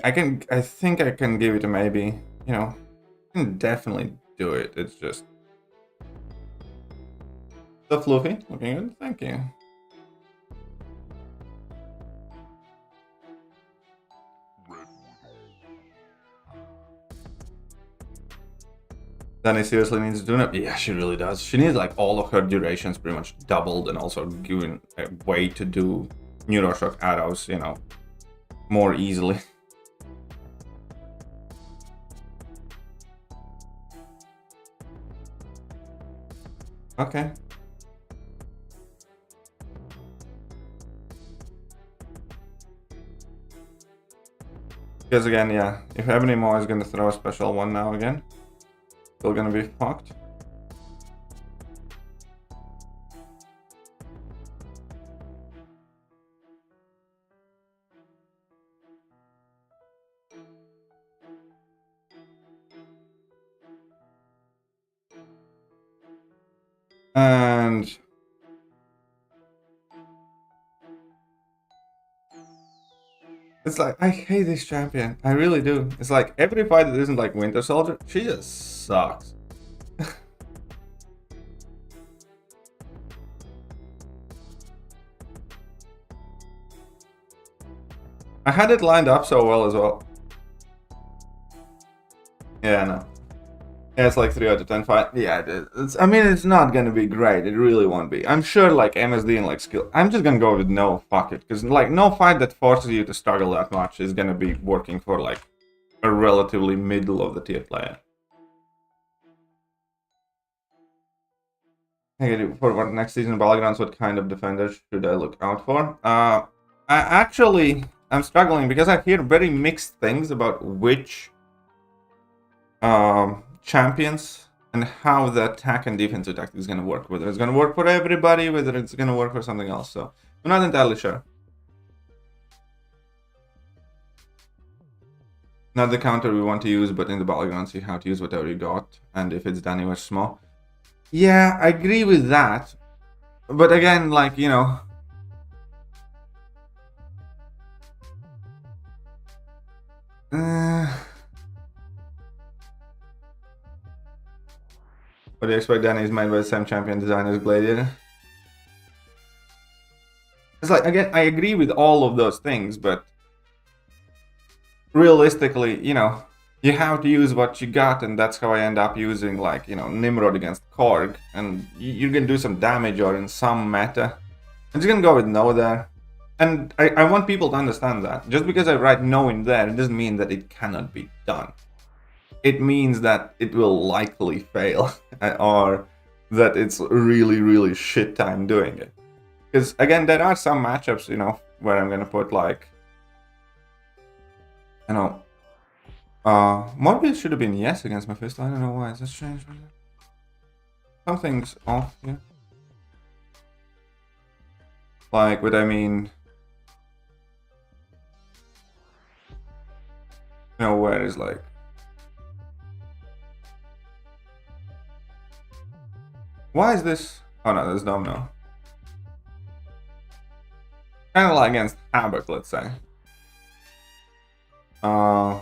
I can give it a maybe. You know, I can definitely do it. It's just the Fluffy looking good. Thank you. Danny seriously needs to do it. Yeah, she really does. She needs like all of her durations pretty much doubled, and also given a way to do Neuroshock arrows, you know, more easily. Okay. Because again, yeah, if Ebony Maw is gonna throw a special one now again, still gonna be fucked. And it's like, I hate this champion. I really do. It's like every fight that isn't like Winter Soldier, she just sucks. I had it lined up so well as well. Yeah, no. Yeah, it's like 3 out of 10 fight. Yeah, I mean, it's not gonna be great. It really won't be. I'm sure, like, MSD and, like, skill... I'm just gonna go with no, fuck it. Because, like, no fight that forces you to struggle that much is gonna be working for, like, a relatively middle of the tier player. For what next season Battlegrounds, what kind of defenders should I look out for? I'm struggling because I hear very mixed things about which champions and how the attack and defensive tactic is going to work. Whether it's going to work for everybody, whether it's going to work for something else. So I'm not entirely sure. Not the counter we want to use, but in the Battlegrounds you have to use whatever you got. And if it's Danny or small. Yeah, I agree with that. But again, like, you know... What do you expect? Danny is made by the same champion design as Gladiator. It's like, again, I agree with all of those things, but realistically, you know, you have to use what you got, and that's how I end up using, like, you know, Nimrod against Korg, and you're gonna do some damage or in some meta. I'm just gonna go with no there. And I want people to understand that. Just because I write no in there, it doesn't mean that it cannot be done. It means that it will likely fail, or that it's really, really shit time doing it. Because, again, there are some matchups, you know, where I'm gonna put, like, you know, Morbius should have been yes against Mephisto. I don't know why. Is that strange? Something's off here. Like, what I mean... You know, where is, like... Why is this? Oh no, there's Domino. Kind of like against Havoc, let's say. Or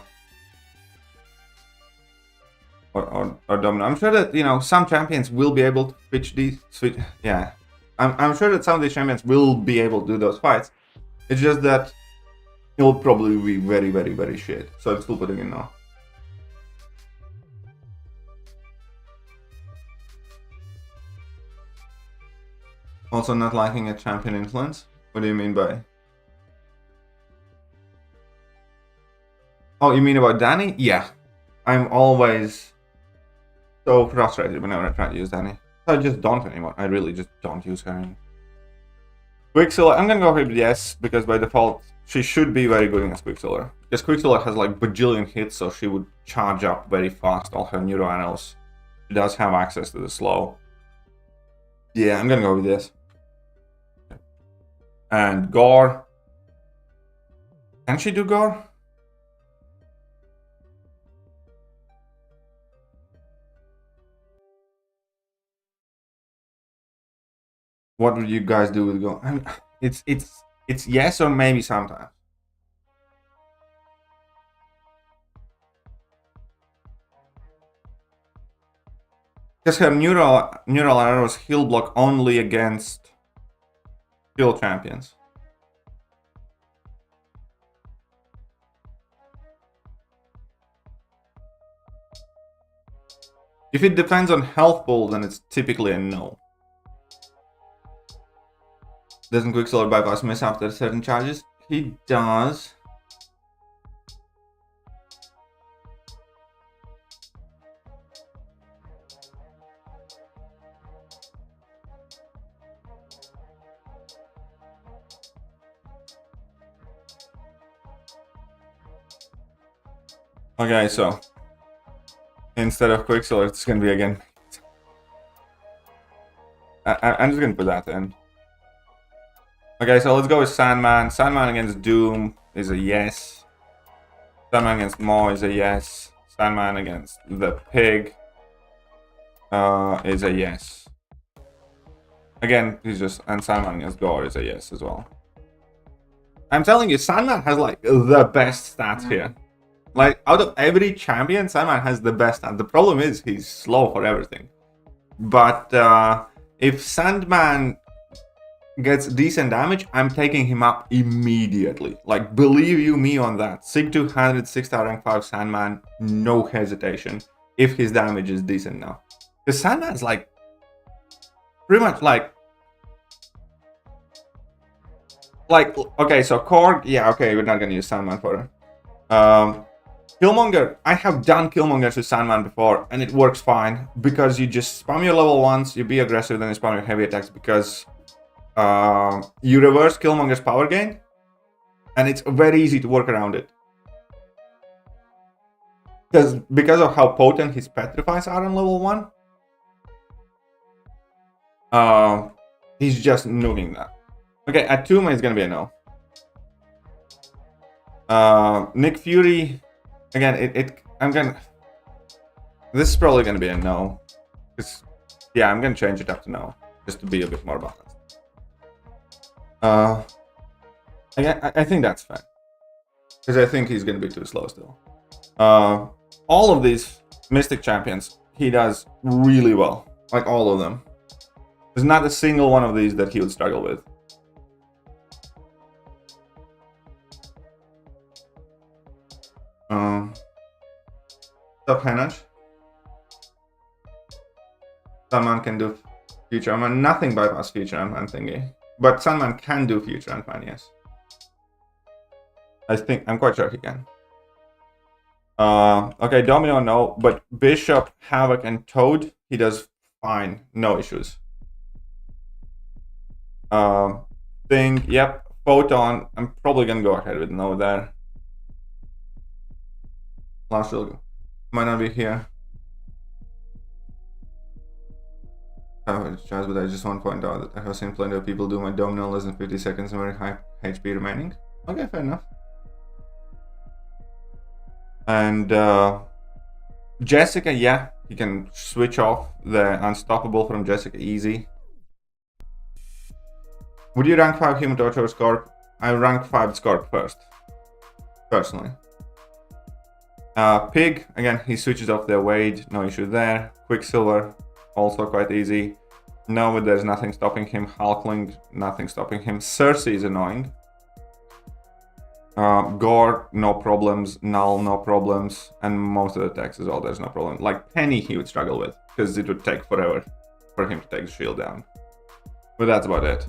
or domino. I'm sure that, you know, some champions will be able to switch. Yeah, I'm sure that some of these champions will be able to do those fights. It's just that it will probably be very, very, very shit. So I'm still putting in now. Also not liking a champion influence? What do you mean by? Oh, you mean about Danny? Yeah. I'm always so frustrated whenever I try to use Danny. I just don't anymore. I really just don't use her. Quicksilver, I'm gonna go with yes, because by default, she should be very good against Quicksilver. Because Quicksilver has like bajillion hits, so she would charge up very fast all her neuro arrows. She does have access to the slow. Yeah, I'm gonna go with this. And Gore. Can she do Gore? What would you guys do with Gore? I mean, it's yes or maybe sometimes. Because her neural arrows heal block only against heal champions. If it depends on health pool, then it's typically a no. Doesn't Quicksilver bypass miss after certain charges? He does. Okay, so instead of Quicksilver, it's gonna be again. I'm just gonna put that in. Okay, so let's go with Sandman. Sandman against Doom is a yes. Sandman against Maw is a yes. Sandman against the Pig is a yes. Again, he's just, and Sandman against Gore is a yes as well. I'm telling you, Sandman has like the best stats here. Like, out of every champion, Sandman has the best stats. The problem is he's slow for everything. But if Sandman gets decent damage, I'm taking him up immediately. Like, believe you me on that. Sig 200, 6-star rank 5 Sandman, no hesitation. If his damage is decent now. Because Sandman's like, pretty much like, okay, so Korg, yeah, okay, we're not gonna use Sandman for her. Killmonger, I have done Killmonger to Sandman before, and it works fine, because you just spam your level 1s, you be aggressive, then you spam your heavy attacks, because you reverse Killmonger's power gain, and it's very easy to work around it. Because of how potent his petrifies are on level 1, he's just nuking that. Okay, Atuma is gonna be a no. Nick Fury, again, this is probably gonna be a no. Yeah, I'm gonna change it up to no, just to be a bit more balanced. I think that's fine, because I think he's gonna be too slow still. All of these Mystic champions, he does really well, like all of them. There's not a single one of these that he would struggle with. Stop Hanaj. Sandman can do future Ant-Man. Nothing bypass future Ant-Man thingy. But Sandman can do future Ant-Man, yes. I'm quite sure he can. Okay, Domino, no. But Bishop, Havoc, and Toad, he does fine. No issues. Thing, yep. Photon, I'm probably gonna go ahead with no there. Last will might not be here. Chaz, but I just want to point out that I have seen plenty of people do my domino less than 50 seconds and very high HP remaining. Okay, fair enough. And Jessica, yeah, he can switch off the Unstoppable from Jessica easy. Would you rank 5 Human Torch or Scorp? I rank 5 Scorp first, personally. Pig, again, he switches off their Wade, no issue there. Quicksilver, also quite easy. Nova, there's nothing stopping him. Hulkling, nothing stopping him. Cersei is annoying. Gore, no problems. Null, no problems. And most of the attacks as well, there's no problem. Like Penny, he would struggle with, because it would take forever for him to take the shield down. But that's about it.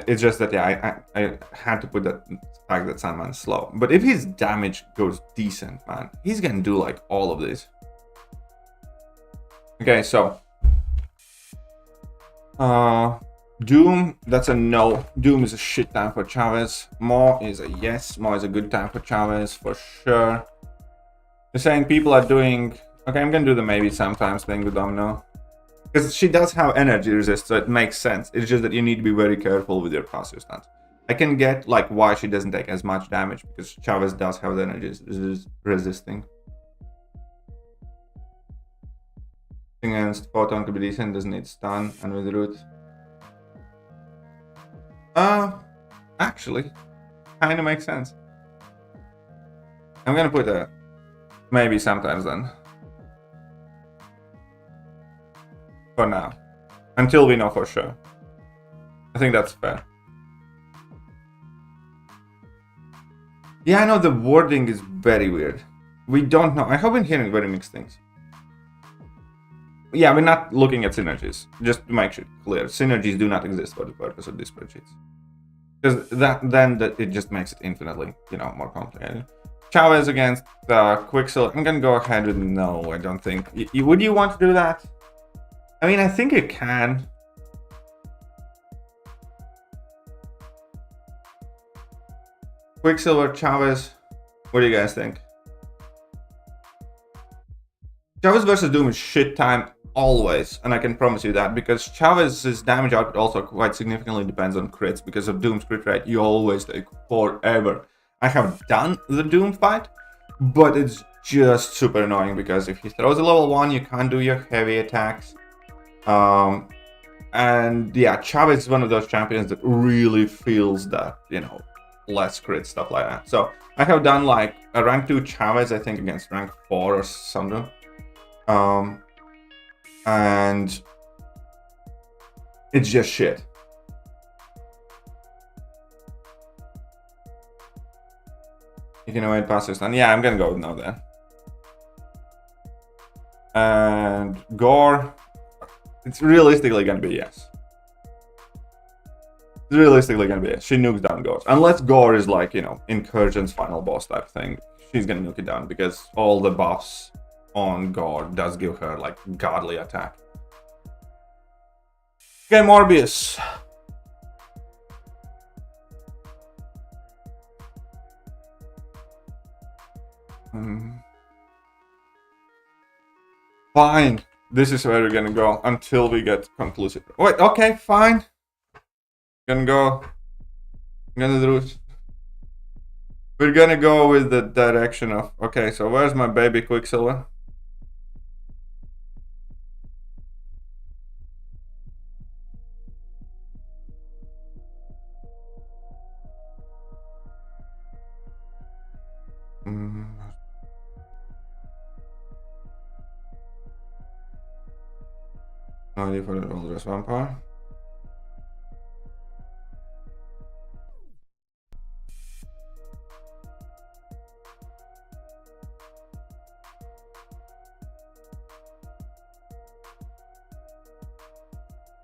It's just that, yeah, I had to put that fact that Sandman's slow. But if his damage goes decent, man, he's gonna do like all of this. Okay, so Doom, that's a no. Doom is a shit time for Chavez. Mo is a yes. Mo is a good time for Chavez for sure. You're saying people are doing... Okay, I'm gonna do the maybe sometimes thing with Domino. Because she does have energy resist, so it makes sense. It's just that you need to be very careful with your passive stance. I can get like why she doesn't take as much damage, because Chavez does have the energy resisting. Against Photon could be decent, doesn't need stun, and with root. Actually, kinda makes sense. I'm gonna put a maybe sometimes then. For now. Until we know for sure. I think that's fair. Yeah, I know the wording is very weird. We don't know. I have been hearing very mixed things. Yeah, we're not looking at synergies. Just to make sure clear. Synergies do not exist for the purpose of these spreadsheets. Because it just makes it infinitely, more complicated. Chavez against Quicksilver. I'm gonna go ahead with no, I don't think. Would you want to do that? I mean, I think you can. Quicksilver, Chavez. What do you guys think? Chavez versus Doom is shit time always, and I can promise you that, because Chavez's damage output also quite significantly depends on crits. Because of Doom's crit rate, you always take forever. I have done the Doom fight, but it's just super annoying because if he throws a level 1, you can't do your heavy attacks. And yeah, Chavez is one of those champions that really feels that, less crit stuff like that. So I have done like a rank 2 Chavez, I think, against rank 4 or something. And it's just shit. You can avoid passive stun. Yeah, I'm gonna go with no then. And Gore, it's realistically gonna be yes. It's realistically gonna be yes. She nukes down Gore. Unless Gore is like, Incursion's final boss type thing. She's gonna nuke it down because all the buffs on Gore does give her like godly attack. Okay, Morbius. Fine. This is where we're gonna go until we get conclusive. Wait, okay, fine. Gonna go. Gonna do it. We're gonna go with the direction of, okay, so where's my baby Quicksilver? No idea for the Oldest Vampire.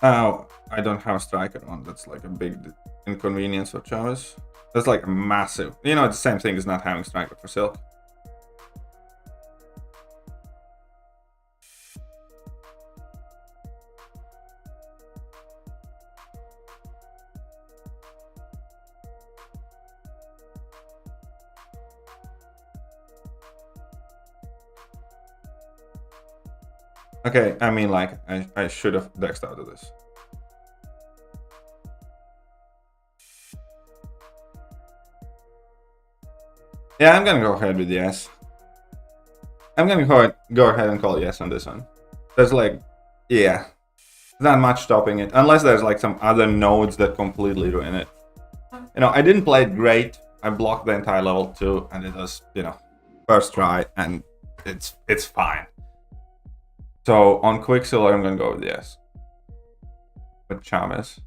Oh, I don't have Striker on. That's like a big inconvenience for Chavez. That's like a massive. It's the same thing as not having Striker for Silk. Okay, I mean, like, I should have dexed out of this. Yeah, I'm gonna go ahead with yes. I'm gonna go ahead and call yes on this one. There's like, yeah, not much stopping it. Unless there's like some other nodes that completely ruin it. I didn't play it great. I blocked the entire level 2, and it was, first try, and it's fine. So on Quicksilver, I'm gonna go with yes. With Chavez.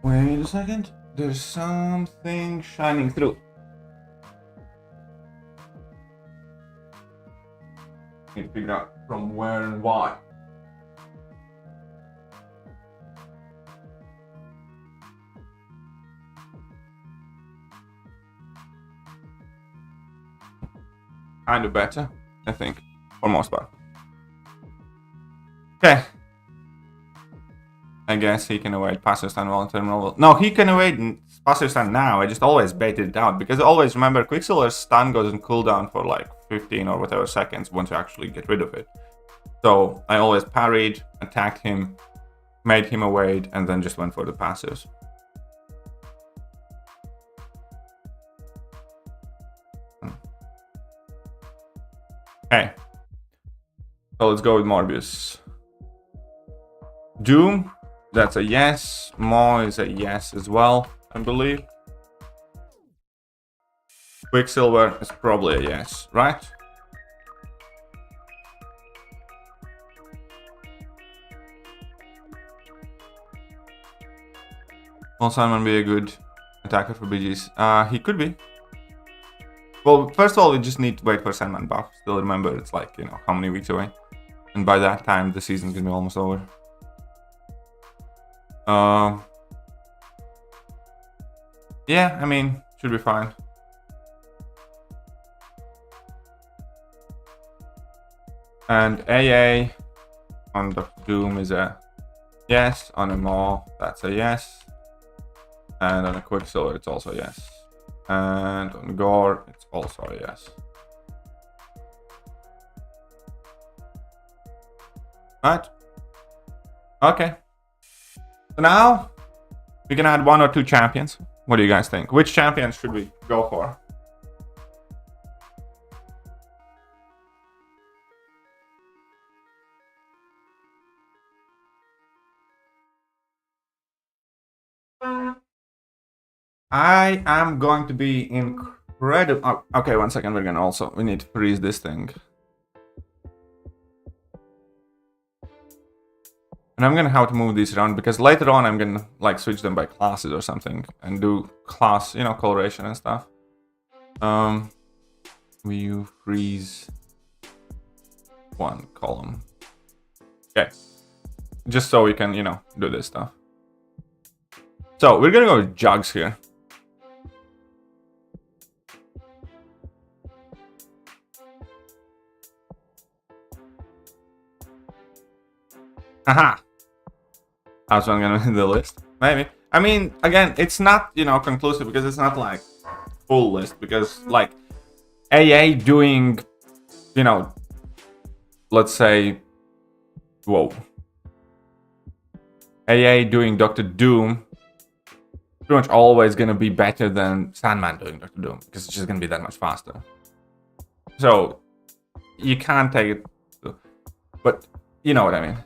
Wait a second. There's something shining through. Need to figure out from where and why. Kind of better, I think, for most part. Okay. I guess he can evade passive stun while in terminal. No, he can evade passive stun now. I just always baited it out because always remember Quicksilver's stun goes on cooldown for like 15 or whatever seconds once you actually get rid of it. So I always parried, attacked him, made him evade, and then just went for the passives. Okay. So let's go with Morbius. Doom. That's a yes. Maw is a yes as well, I believe. Quicksilver is probably a yes, right? Will Simon be a good attacker for BGs? He could be. Well, first of all, we just need to wait for Sandman buff. Still remember, it's like, you know, how many weeks away? And by that time, the season's gonna be almost over. Yeah, I mean, should be fine. And AA on Dr. Doom is a yes. On a Maw, that's a yes. And on a Quicksilver, it's also a yes. And on Gore, it's also a yes. Right? Okay. So now we can add 1 or 2 champions. What do you guys think? Which champions should we go for? I am going to be incredible. Oh, okay, 1 second. We need to freeze this thing. And I'm gonna have to move these around because later on I'm gonna like switch them by classes or something and do class, you know, coloration and stuff. We freeze 1 column. Okay. Just so we can, you know, do this stuff. So we're gonna go with Jugs here. Aha! That's what I'm gonna do the list. Maybe. I mean, again, it's not, you know, conclusive because it's not like full list. Because like AA doing, you know, let's say, whoa. AA doing Dr. Doom pretty much always gonna be better than Sandman doing Dr. Doom because it's just gonna be that much faster. So you can't take it, but you know what I mean.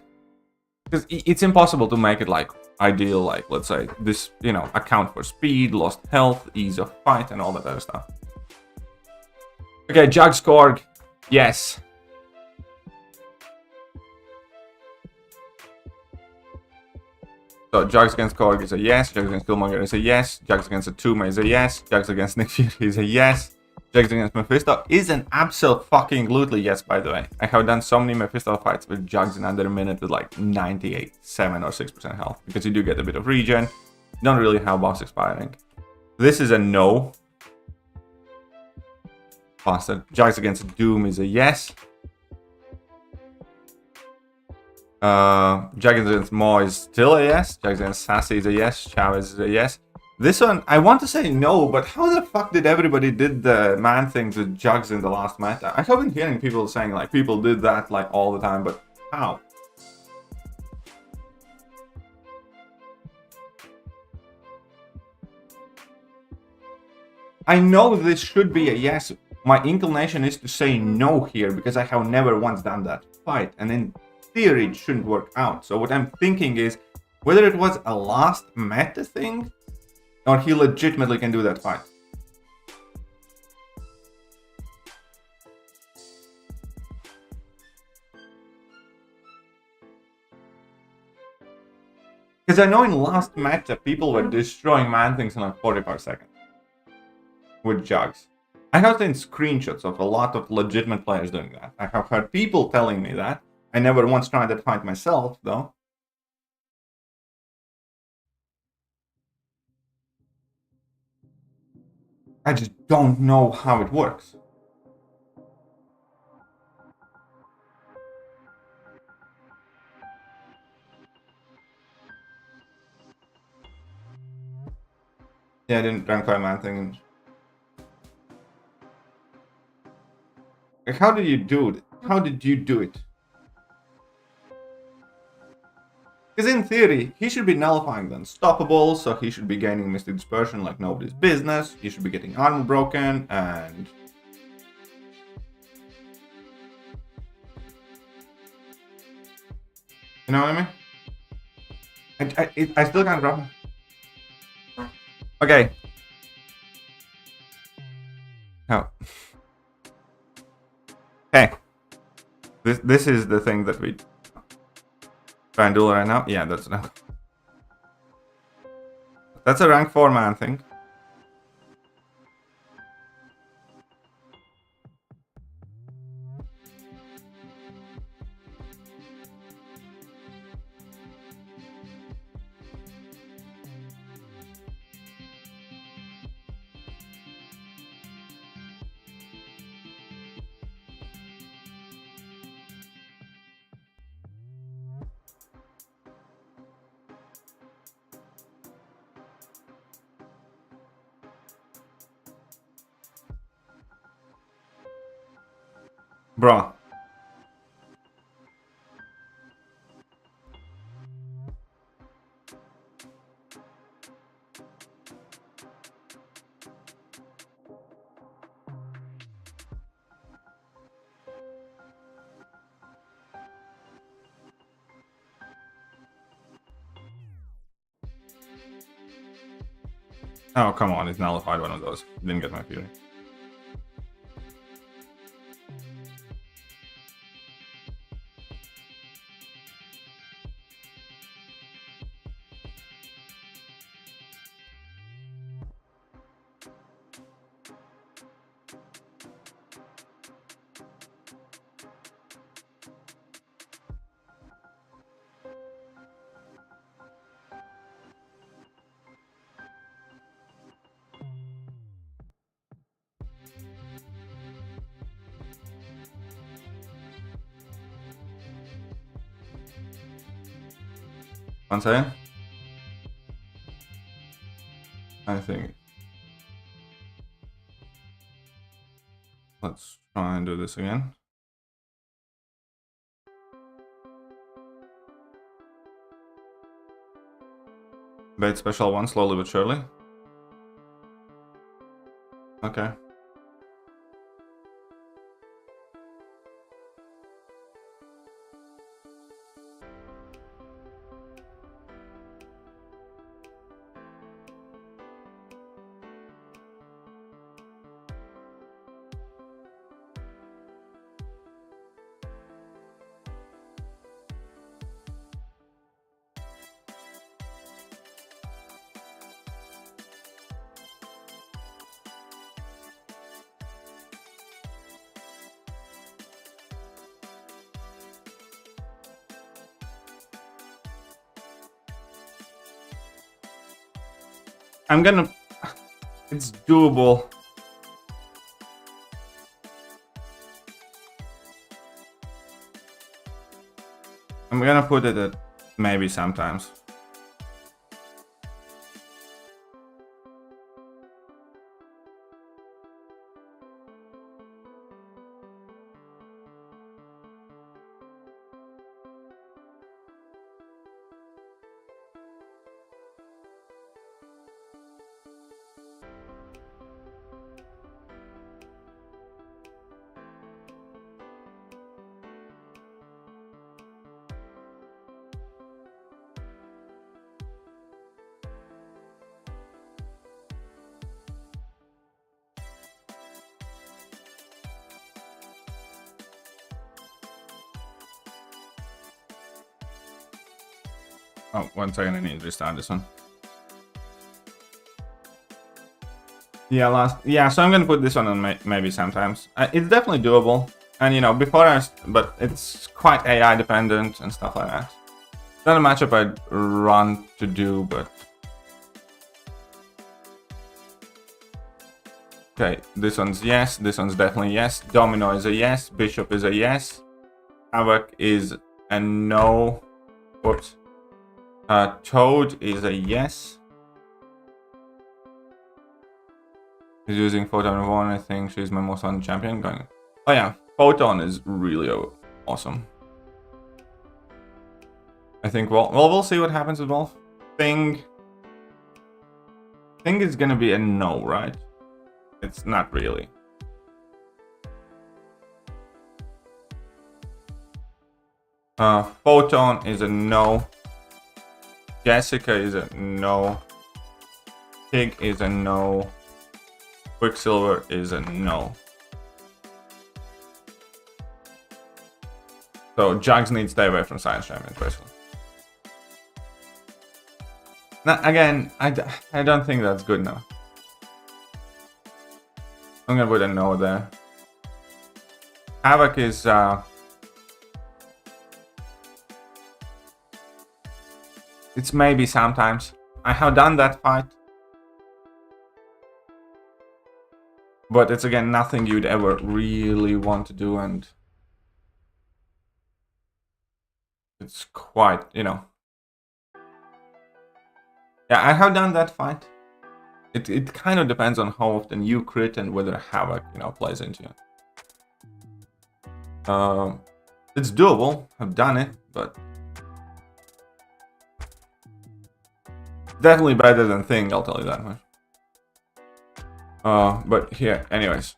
Because it's impossible to make it like ideal, like let's say this, you know, account for speed, lost health, ease of fight, and all that other stuff. Okay, Jugs Korg, yes. So Jugs against Korg is a yes, Jugs against Killmonger is a yes, Jugs against Atuma is a yes, Jugs against Nick Fury is a yes, Jugs against Mephisto is an absolutely yes, by the way. I have done so many Mephisto fights with Jugs in under a minute with like 98, 7 or 6% health. Because you do get a bit of regen. You don't really have boss expiring. This is a no. Faster. Jugs against Doom is a yes. Jugs against Maw is still a yes. Jugs against Sassy is a yes. Chavez is a yes. This one, I want to say no, but how the fuck did everybody did the man things with Jugs in the last meta? I have been hearing people saying like people did that like all the time, but how? I know this should be a yes. My inclination is to say no here because I have never once done that fight, and in theory it shouldn't work out. So what I'm thinking is whether it was a last meta thing Or he legitimately can do that fight. Because I know in last matchup, people were destroying Man-Things in like 45 seconds. With jugs. I have seen screenshots of a lot of legitimate players doing that. I have heard people telling me that. I never once tried that fight myself, though. I just don't know how it works. Yeah, I didn't rank 5 Man-Thing. How did you do it? How did you do it? Because in theory, he should be nullifying the unstoppable, so he should be gaining Mystic Dispersion like nobody's business. He should be getting armor broken, and... You know what I mean? I still can't grab him. Okay. Oh. Hey. This is the thing that we try and do right now. Yeah, that's a rank 4 man thing. Bro. Oh, come on, it's nullified one of those. Didn't get my fury. One second. I think. Let's try and do this again. Bait special 1, slowly but surely. Okay. I'm gonna... It's doable. I'm gonna put it at maybe sometimes. Oh, 1 second, I need to restart this one. Yeah, so I'm gonna put this one on maybe sometimes. It's definitely doable. And, you know, but it's quite AI dependent and stuff like that. It's not a matchup I'd run to do, but... Okay, this one's yes, this one's definitely yes. Domino is a yes, Bishop is a yes. Havoc is a no. Whoops. Toad is a yes. He's using Photon 1, I think she's my most fun champion going. Oh yeah, Photon is really awesome. I think we'll see what happens with Wolf. Thing is gonna be a no, right? It's not really. Photon is a no. Jessica is a no. Pig is a no. Quicksilver is a no. So Jugs need to stay away from Science Champions, basically. Now, again, I don't think that's good enough. I'm gonna put a no there. Havoc is it's maybe sometimes. I have done that fight. But it's again nothing you'd ever really want to do, and it's quite, you know. Yeah, I have done that fight. It kind of depends on how often you crit and whether Havoc, you know, plays into it. It's doable. I've done it, but definitely better than Thing, I'll tell you that much. But here, anyways.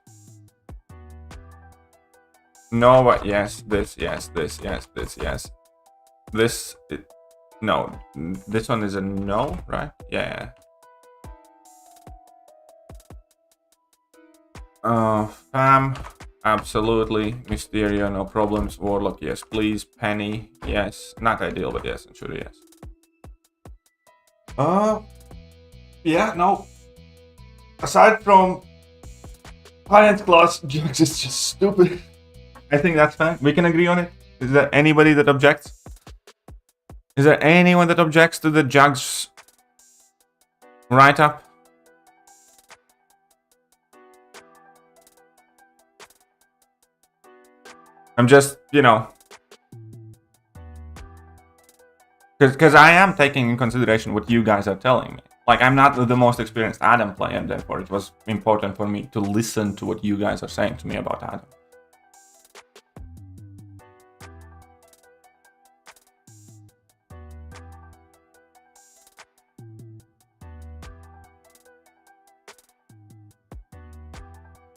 Nova, yes. This, yes. This, yes. This, yes. This, no. This one is a no, right? Yeah. Fam, absolutely. Mysterio, no problems. Warlock, yes, please. Penny, yes. Not ideal, but yes. And Shooter, yes. Yeah, no. Aside from Finance Class, Jugs is just stupid. I think that's fine. We can agree on it. Is there anybody that objects? Is there anyone that objects to the Jugs write-up? I'm just, you know, because I am taking in consideration what you guys are telling me. Like, I'm not the most experienced Adam player, and therefore it was important for me to listen to what you guys are saying to me about Adam.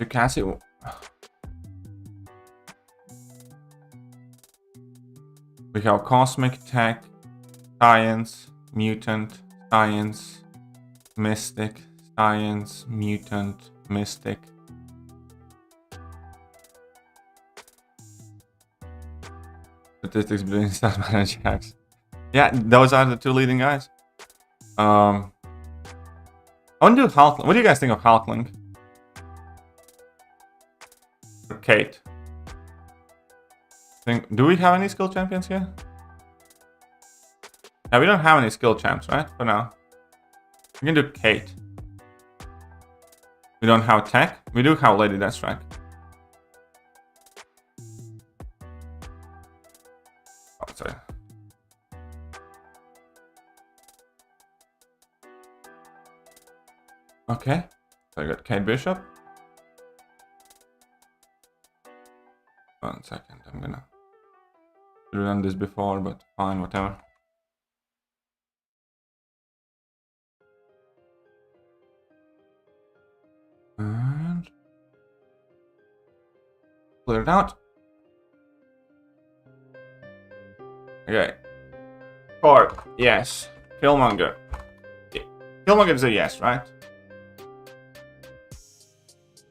You can't see. We have Cosmic, Tech, Science, Mutant, Science, Mystic, Science, Mutant, Mystic. Statistics between Starman and Jax. Yeah, those are the two leading guys. I want to do Hulkling. What do you guys think of Hulkling? Or Kate? Do we have any skill champions here? Yeah, we don't have any skill champs, right? For now. We can do Kate. We don't have Tech. We do have Lady Deathstrike. Oh, sorry. Okay. So I got Kate Bishop. 1 second. I'm gonna done this before, but fine, whatever. And clear it out. Okay. Cord, yes. Killmonger. Yeah. Killmonger is a yes, right?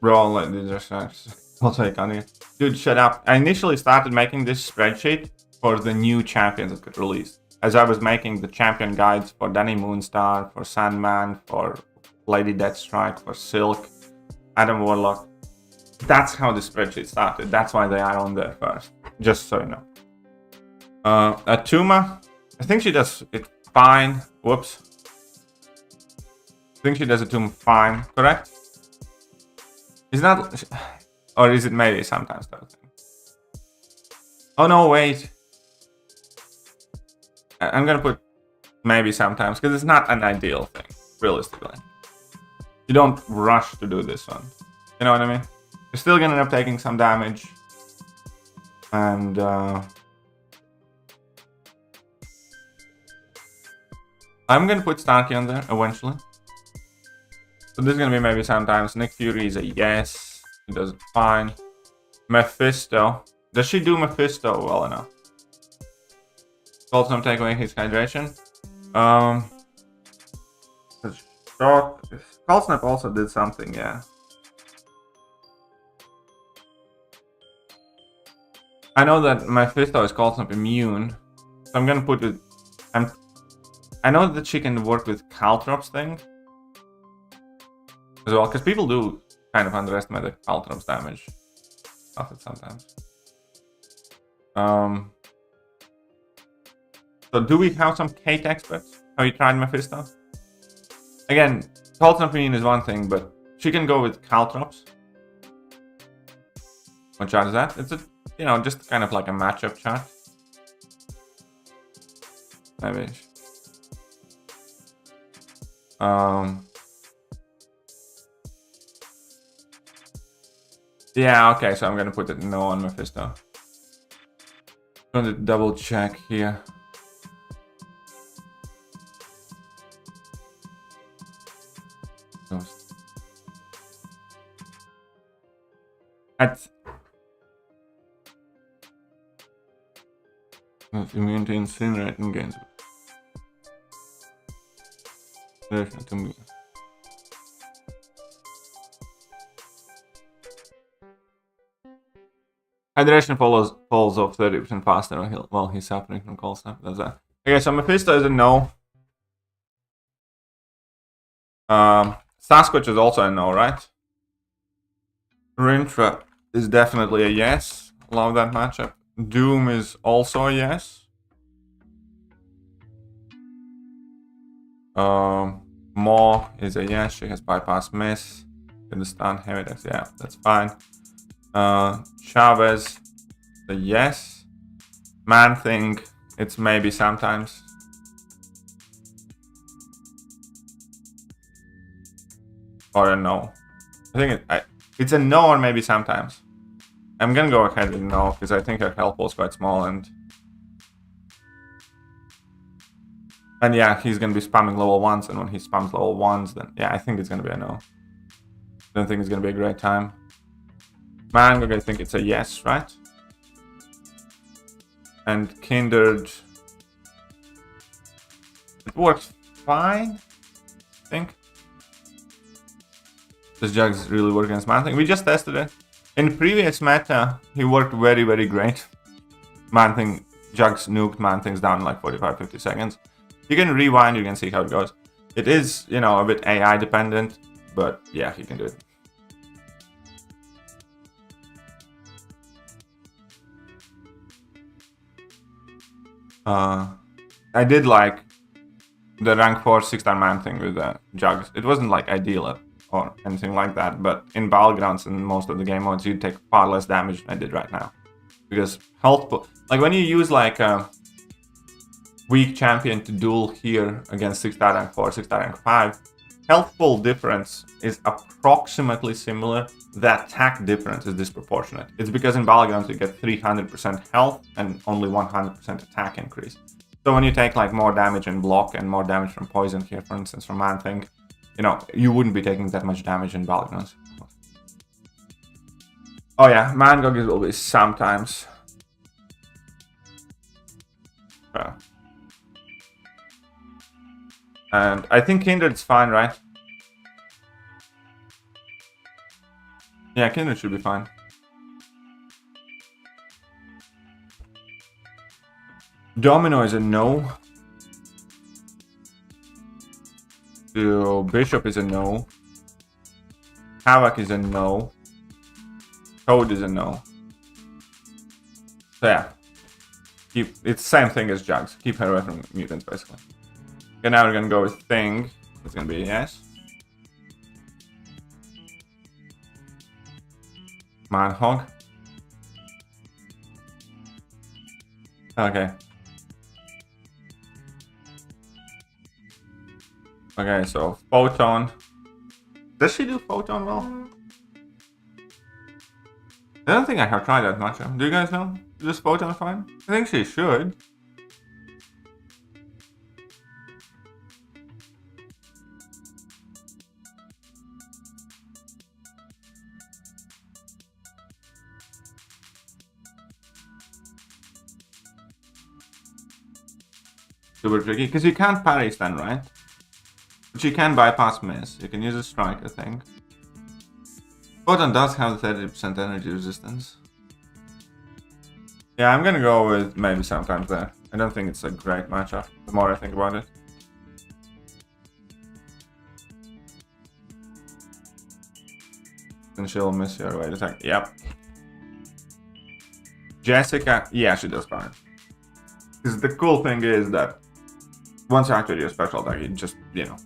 Bro, let me just I'll take on it. Dude, shut up. I initially started making this spreadsheet for the new champions that got released. as I was making the champion guides for Danny Moonstar, for Sandman, for Lady Deathstrike, for Silk, Adam Warlock. That's how the spreadsheet started. That's why they are on there first. Just so you know. Atuma, I think she does it fine. Whoops. I think she does Atuma fine, correct? Is that, or is it maybe sometimes though? Oh no, wait. I'm gonna put maybe sometimes because it's not an ideal thing, realistically. You don't rush to do this one. You know what I mean? You're still gonna end up taking some damage. And I'm gonna put Starkey on there eventually. So this is gonna be maybe sometimes. Nick Fury is a yes. He does it fine. Mephisto. Does she do Mephisto well enough? Also, take away his hydration. Cold Snap also did something, yeah. I know that Mephisto is Cold Snap immune, so I'm gonna put it. I know that she can work with Caltrops thing as well, because people do kind of underestimate the Caltrops damage of it sometimes. So do we have some Kate experts? Have you tried Mephisto? Again, Cold Snap immune is one thing, but she can go with Caltrops. What chart is that? It's a, you know, just kind of like a matchup chart. Maybe. Yeah, okay, so I'm gonna put it no on Mephisto. I'm gonna double check here. At immune to incinerate and gains. Hydration falls off 30% faster while he's suffering from cold snap. That's that. Okay, so Mephisto is a no. Sasquatch is also a no, right? Rintra is definitely a yes. Love that matchup. Doom is also a yes. Maw is a yes. She has bypass miss. Can the stun Heavydex? Yeah, that's fine. Chavez, a yes. Man Thing, it's maybe sometimes. Or a no. I think it's a no or maybe sometimes. I'm gonna go ahead with no because I think her health was quite small and yeah, he's gonna be spamming level 1s, and when he spams level 1s, then yeah, I think it's gonna be a no. Don't think it's gonna be a great time. Mangog, I think it's a yes, right? And Kindred, it works fine, I think. Does Jugs really work against Man Thing? We just tested it. In previous meta, he worked very, very great. Man Thing, Jugs nuked Man Things down in like 45-50 seconds. You can rewind, you can see how it goes. It is, you know, a bit AI dependent, but yeah, he can do it. I did like the rank 4 6-star Man Thing with Jugs. It wasn't like ideal or anything like that, but in Battlegrounds and most of the game modes, you take far less damage than I did right now. Because health, like when you use like a weak champion to duel here against 6-star rank 4, 6-star rank 5, health pool difference is approximately similar. The attack difference is disproportionate. It's because in Battlegrounds you get 300% health and only 100% attack increase. So when you take like more damage in block and more damage from poison here, for instance, from Man Thing, you know, you wouldn't be taking that much damage in Battlegrounds. Oh yeah, Mangog will be sometimes. And I think Kindred's fine, right? Yeah, Kindred should be fine. Domino is a no. So Bishop is a no. Havoc is a no. Toad is a no. So yeah. It's the same thing as Jugs. Keep her away from mutants, basically. Okay, now we're gonna go with Thing. It's gonna be a yes. Mad Hog. Okay. Okay, so Photon. Does she do Photon well? I don't think I have tried that much. Do you guys know? Does Photon fine? I think she should. Super tricky, because you can't parry stun, right? But you can bypass miss. You can use a strike, I think. Photon does have 30% energy resistance. Yeah, I'm gonna go with maybe sometimes there. I don't think it's a great matchup, the more I think about it. And she'll miss your weight attack. Yep. Jessica, yeah, she does fine. Because the cool thing is that once you activate your special attack, you just, you know.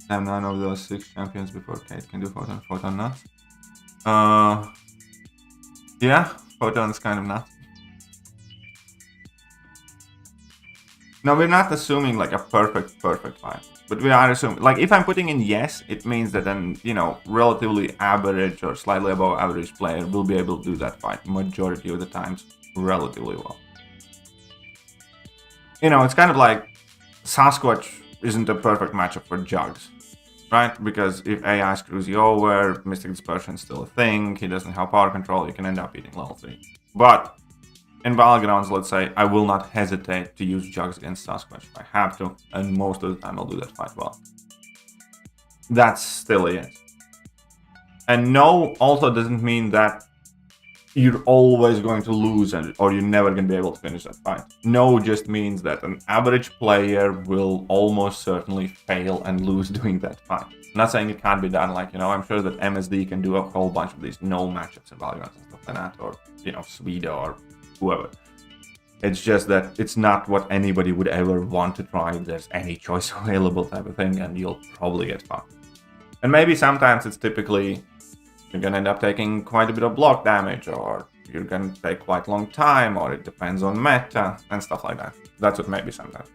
I have none of those 6 champions before Kate can do Photon. Photon nuts. Yeah, Photon's kind of nuts. No, we're not assuming like a perfect fight. But we are assuming, like if I'm putting in yes, it means that an, you know, relatively average or slightly above average player will be able to do that fight majority of the times relatively well. You know, it's kind of like Sasquatch isn't a perfect matchup for Jugs. Right? Because if AI screws you over, Mystic Dispersion is still a thing, he doesn't have power control, you can end up eating level 3. But in Battlegrounds, let's say, I will not hesitate to use Jugs against Sasquatch if I have to, and most of the time I'll do that fight well. That's still a yes. And no also doesn't mean that you're always going to lose or you're never going to be able to finish that fight. No just means that an average player will almost certainly fail and lose doing that fight. I'm not saying it can't be done, like, you know, I'm sure that MSD can do a whole bunch of these no matchups in Valorant and stuff like that, or, you know, Sweden or whoever. It's just that it's not what anybody would ever want to try if there's any choice available type of thing, and you'll probably get fucked. And maybe sometimes it's typically you're gonna end up taking quite a bit of block damage, or you're gonna take quite a long time, or it depends on meta and stuff like that. That's what maybe sometimes.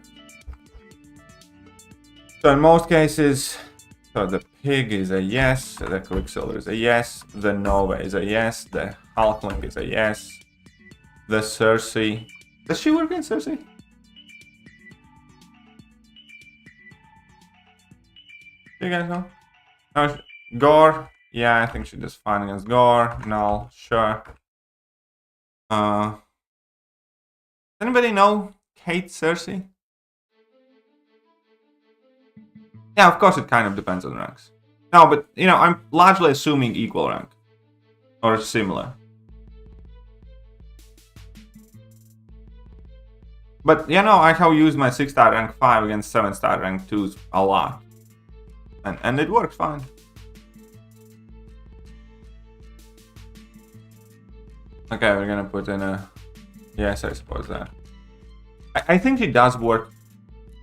So in most cases, so the Pig is a yes, the Quicksilver is a yes, the Nova is a yes, the Hulkling is a yes, the Cersei. Does she work in Cersei? Do you guys know? No, Gore. Yeah, I think she does fine against Gore. Null, sure. Anybody know Kate Cersei? Yeah, of course it kind of depends on ranks. No, but, you know, I'm largely assuming equal rank. Or similar. But, you know, I have used my 6-star rank 5 against 7-star rank 2s a lot. And it works fine. Okay, we're gonna put in a... Yes, I suppose that. I think it does work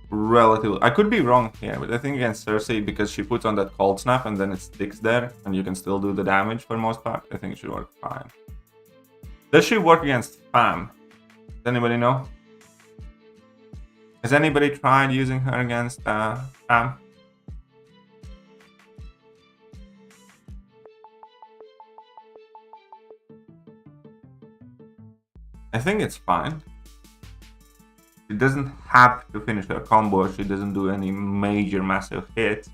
relatively... I could be wrong here, but I think against Cersei, because she puts on that cold snap and then it sticks there, and you can still do the damage for the most part, I think it should work fine. Does she work against Pham? Does anybody know? Has anybody tried using her against Pham? I think it's fine. She doesn't have to finish her combo, she doesn't do any major massive hit.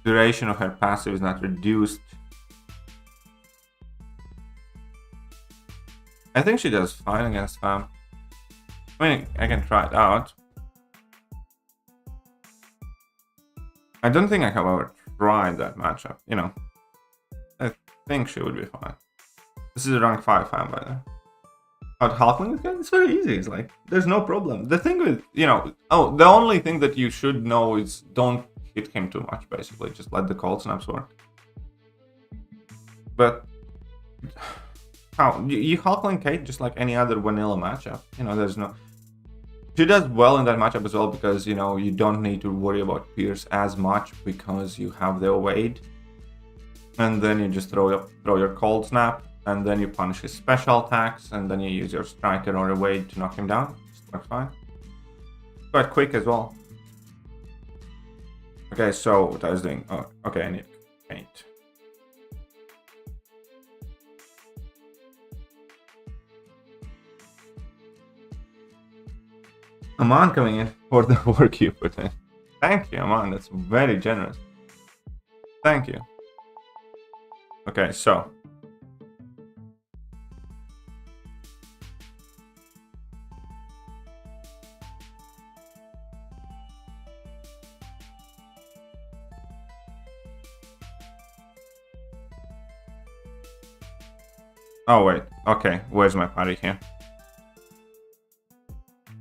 Duration of her passive is not reduced. I think she does fine against Pham. I mean, I can try it out. I don't think I have ever tried that matchup, you know. I think she would be fine. This is a rank 5 Pham, by the way. Out Halfling, it's very easy. It's like, there's no problem. The thing with, you know, the only thing that you should know is don't hit him too much, basically. Just let the cold snaps work. But how you Hulkling Kate just like any other vanilla matchup. You know, there's no. She does well in that matchup as well because, you know, you don't need to worry about Pierce as much because you have the evade, and then you just throw your cold snap, and then you punish his special attacks, and then you use your striker or evade to knock him down. Just works fine. Quite quick as well. Okay, so what I was doing. Oh, okay, I need paint. Aman coming in for the work you put in. Thank you, Aman. That's very generous. Thank you. Okay, so. Oh, wait. Okay, where's my party here?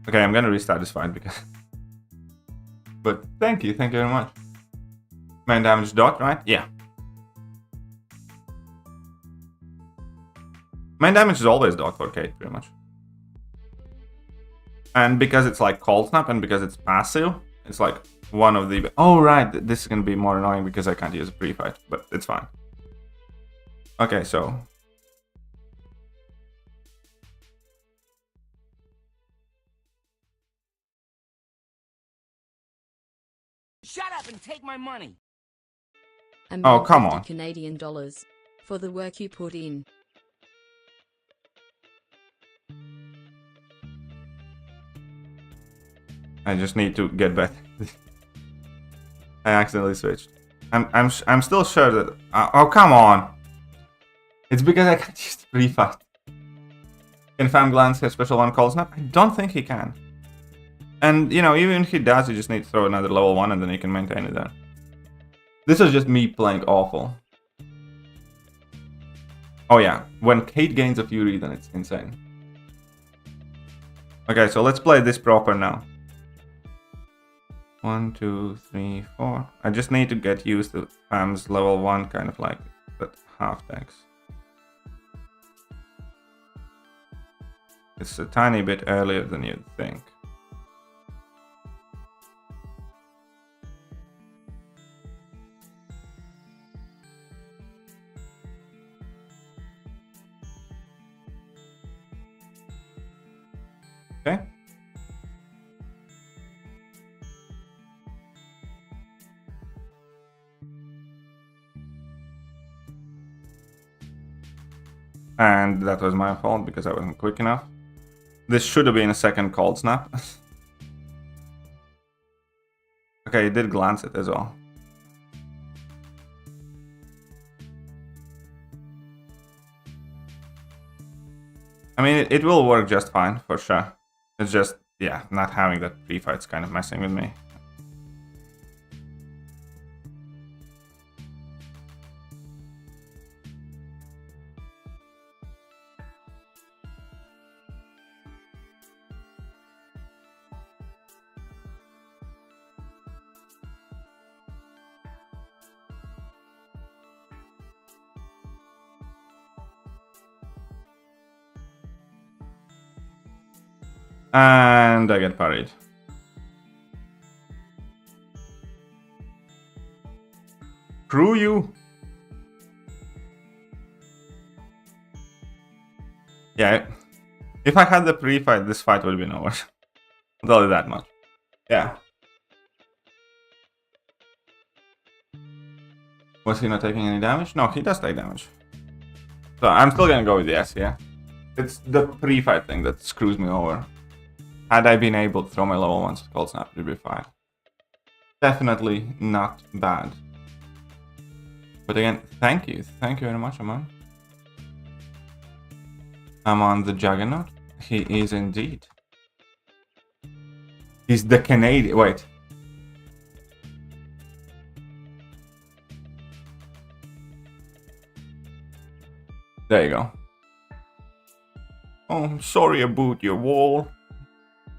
Okay, I'm gonna restart this fight because... But thank you very much. Main damage dot, right? Yeah. Main damage is always dot for Kate, pretty much. And because it's like cold snap and because it's passive, it's like one of the... Oh, right, this is gonna be more annoying because I can't use a pre-fight, but it's fine. Okay, so... Shut up and take my money. Oh, come on. Canadian dollars for the work you put in. I just need to get back. I accidentally switched. I'm still sure that. Oh, come on! It's because I can't use the pre-fight. Can Fam Glance have special one cold snap? I don't think he can. And, you know, even if he does, you just need to throw another level 1 and then you can maintain it there. This is just me playing awful. Oh yeah, when Kate gains a Fury, then it's insane. Okay, so let's play this proper now. 1, 2, 3, 4. I just need to get used to Fam's level 1, kind of like that half dex. It's a tiny bit earlier than you'd think. Okay. And that was my fault because I wasn't quick enough. This should have been a second cold snap. Okay, he did glance it as well. I mean, it will work just fine, for sure. It's just, yeah, not having that pre-fight's kind of messing with me. And I get parried. Screw you! Yeah, if I had the pre-fight, this fight would have been over. I'll tell you that much. Yeah. Was he not taking any damage? No, he does take damage. So I'm still gonna go with yes, yeah. It's the pre-fight thing that screws me over. Had I been able to throw my level 1 cold snap, it would be fine. Definitely not bad. But again, thank you. Thank you very much, Aman. Aman the Juggernaut. He is indeed. He's the Canadian. Wait. There you go. Oh, I'm sorry about your wall.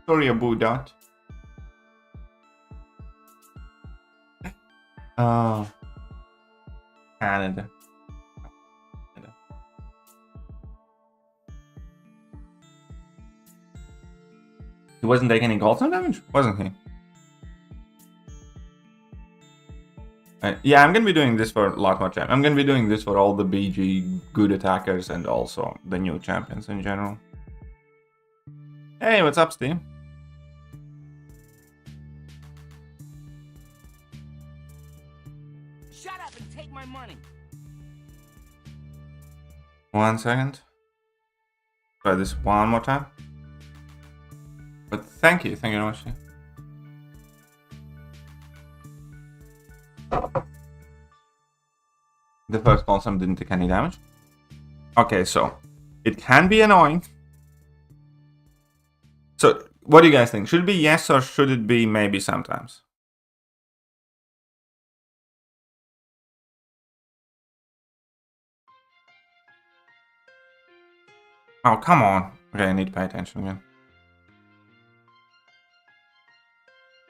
Sorry about that. Oh. Canada. He wasn't taking any cold stone damage, wasn't he? Yeah, I'm gonna be doing this for a lot more champions. I'm gonna be doing this for all the BG good attackers and also the new champions in general. Hey, what's up, Steve? Shut up and take my money. 1 second. Try this one more time. But thank you very much. The first consum didn't take any damage. Okay, so it can be annoying. So what do you guys think? Should it be yes or should it be maybe sometimes? Oh, come on. Okay, I need to pay attention again.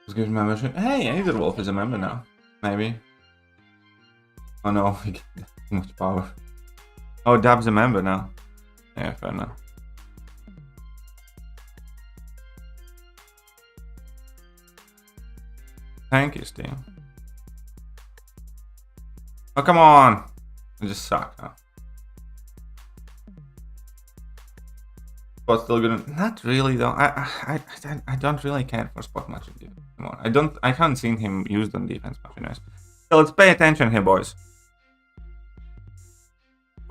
Let's give membership. Hey, Aetherwolf is a member now. Maybe. Oh no, we get too much power. Oh, Dab's a member now. Yeah, fair enough. Thank you, Steve. Oh, come on! I just suck, huh? But still good. Not really though. I don't really care for spot matching. Come on. I haven't seen him used on defense much, anyways. So let's pay attention here, boys.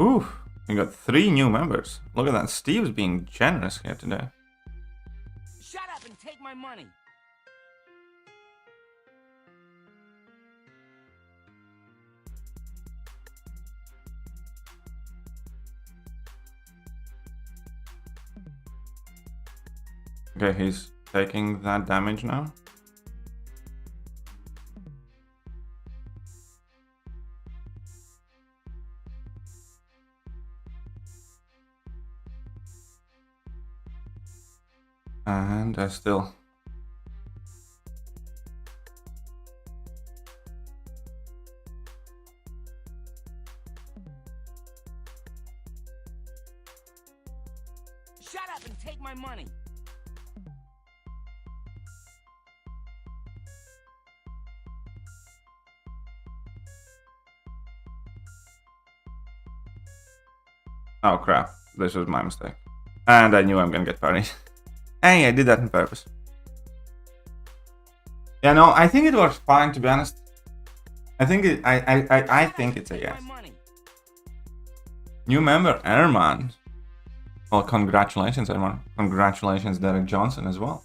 Ooh, we got 3 new members. Look at that. Steve's being generous here today. Shut up and take my money. Okay, he's taking that damage now. And I still... Shut up and take my money. Oh crap, this was my mistake. And I knew I'm gonna get parried. Hey, I did that on purpose. Yeah, no, I think it works fine, to be honest. I think I think it's a yes. New member, Erman. Well, congratulations, Erman. Congratulations, Derek Johnson, as well.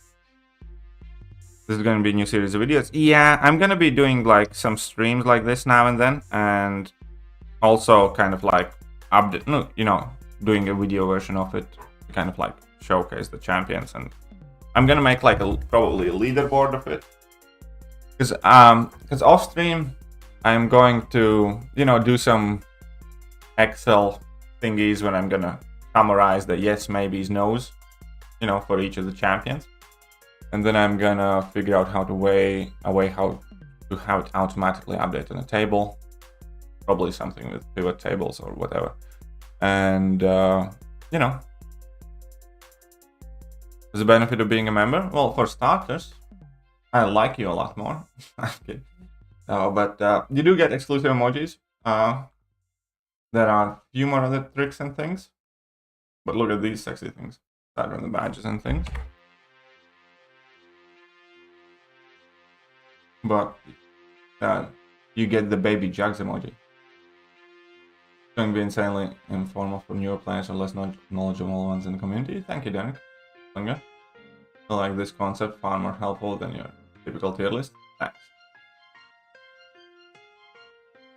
This is going to be a new series of videos. Yeah, I'm going to be doing like some streams like this now and then, and also kind of like update, no, you know, doing a video version of it to kind of like showcase the champions. And I'm going to make like probably a leaderboard of it, because off stream I'm going to, you know, do some Excel thingies when I'm gonna summarize the yes, maybes, no's, you know, for each of the champions. And then I'm gonna figure out how to how to have it automatically update on a table. Probably something with pivot tables or whatever. And, you know, there's a benefit of being a member. Well, for starters, I like you a lot more. Okay. But you do get exclusive emojis. There are a few more other tricks and things. But look at these sexy things. Aside from the badges and things. But you get the baby jugs emoji. It's going to be insanely informal for newer players or less knowledgeable ones in the community. Thank you, Derek. I like this concept, far more helpful than your typical tier list. Thanks.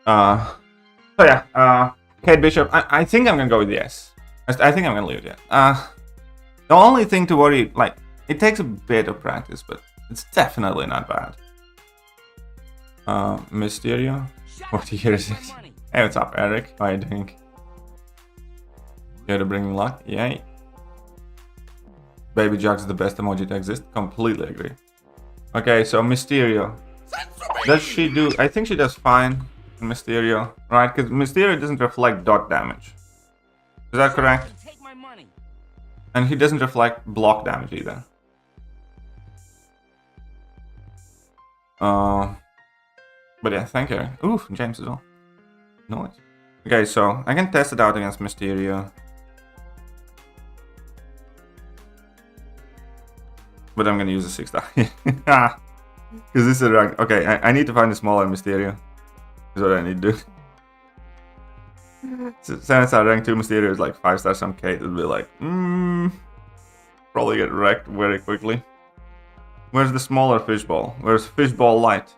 So yeah, Kate Bishop, I think I'm gonna go with yes. I think I'm gonna leave it, yeah. The only thing to worry, like, it takes a bit of practice, but it's definitely not bad. Mysterio, 40 years. Hey, what's up, Eric? How are you doing? Here to bring luck, yay. Baby Jug's the best emoji to exist. Completely agree. Okay, so Mysterio. Does she do... I think she does fine in Mysterio, right? Because Mysterio doesn't reflect dot damage. Is that correct? Take my money. And he doesn't reflect block damage either. But yeah, thank you. Ooh, James as well. Nice. Okay, so I can test it out against Mysterio. But I'm gonna use a 6 die. Because this is a rank. Okay, I need to find a smaller Mysterio. Is what I need to do. 7-star rank 2 Mysterio is like 5-star some K. It'll be like, probably get wrecked very quickly. Where's the smaller fishball? Where's fishball light?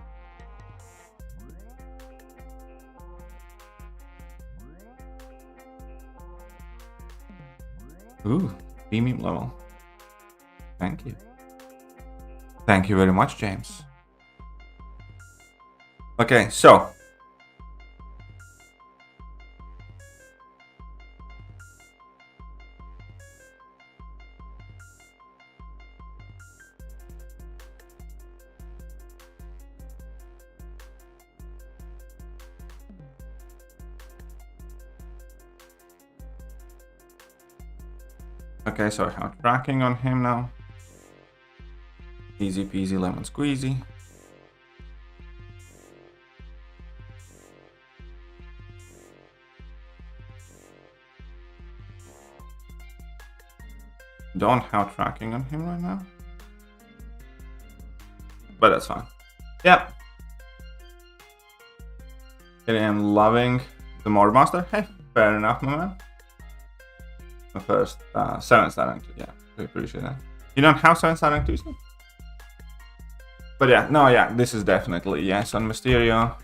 Ooh, premium level. Thank you. Thank you very much, James. Okay, so. Okay, so I have tracking on him now. Easy peasy lemon squeezy. Don't have tracking on him right now. But that's fine. Yep. I am loving the Mord Master. Hey, fair enough, my man. The first 7-star rank 2, yeah, we appreciate that. You don't have 7-star rank 2s? But yeah, no, yeah, this is definitely yes on Mysterio.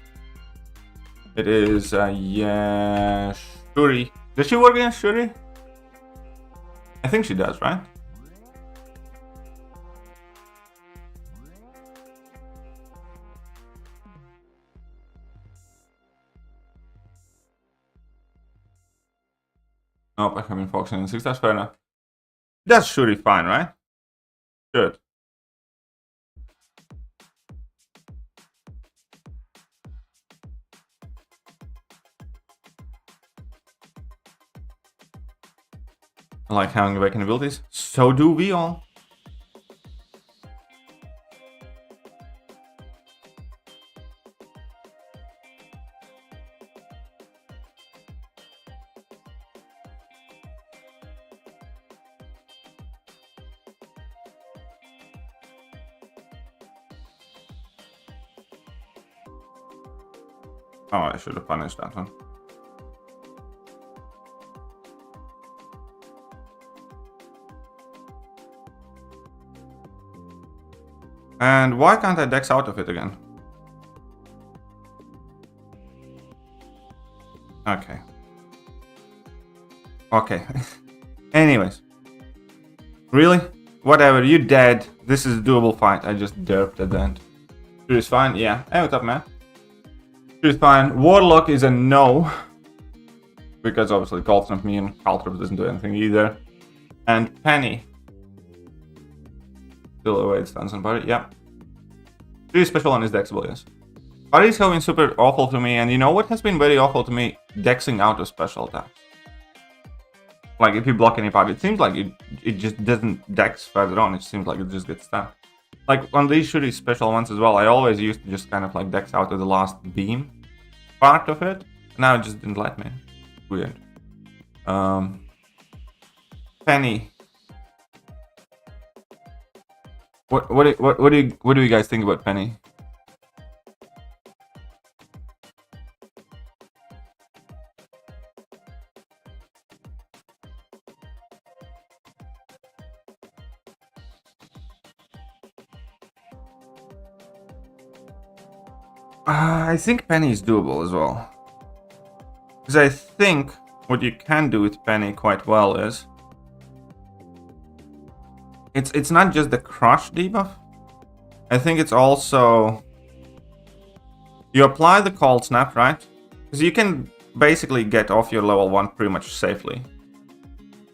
It is, yeah, Shuri. Does she work against Shuri? I think she does, right? Nope, I have been focusing on 6 stars, fair enough. That's Shuri fine, right? Good. I like having awakened abilities. So do we all. Oh, I should have punished that one. And why can't I dex out of it again? Okay. Okay. Anyways. Really? Whatever, you dead. This is a doable fight. I just derped at the end. It's fine, yeah. Hey, what's up, man? It's fine. Warlock is a no. Because obviously Colt's not me and Caltrop doesn't do anything either. And Penny. Still awaits stance on party, yeah. Really special on his dexable, yes. Parties have been super awful to me, and you know what has been very awful to me? Dexing out of special attacks. Like if you block any party, it seems like it just doesn't dex further on, it seems like it just gets stuck. Like on these shitty special ones as well, I always used to just kind of like dex out of the last beam part of it. Now it just didn't let me. Weird. Penny. What do you guys think about Penny? I think Penny is doable as well. Because I think what you can do with Penny quite well is it's not just the crush debuff. I think it's also you apply the cold snap, right? Because you can basically get off your level 1 pretty much safely.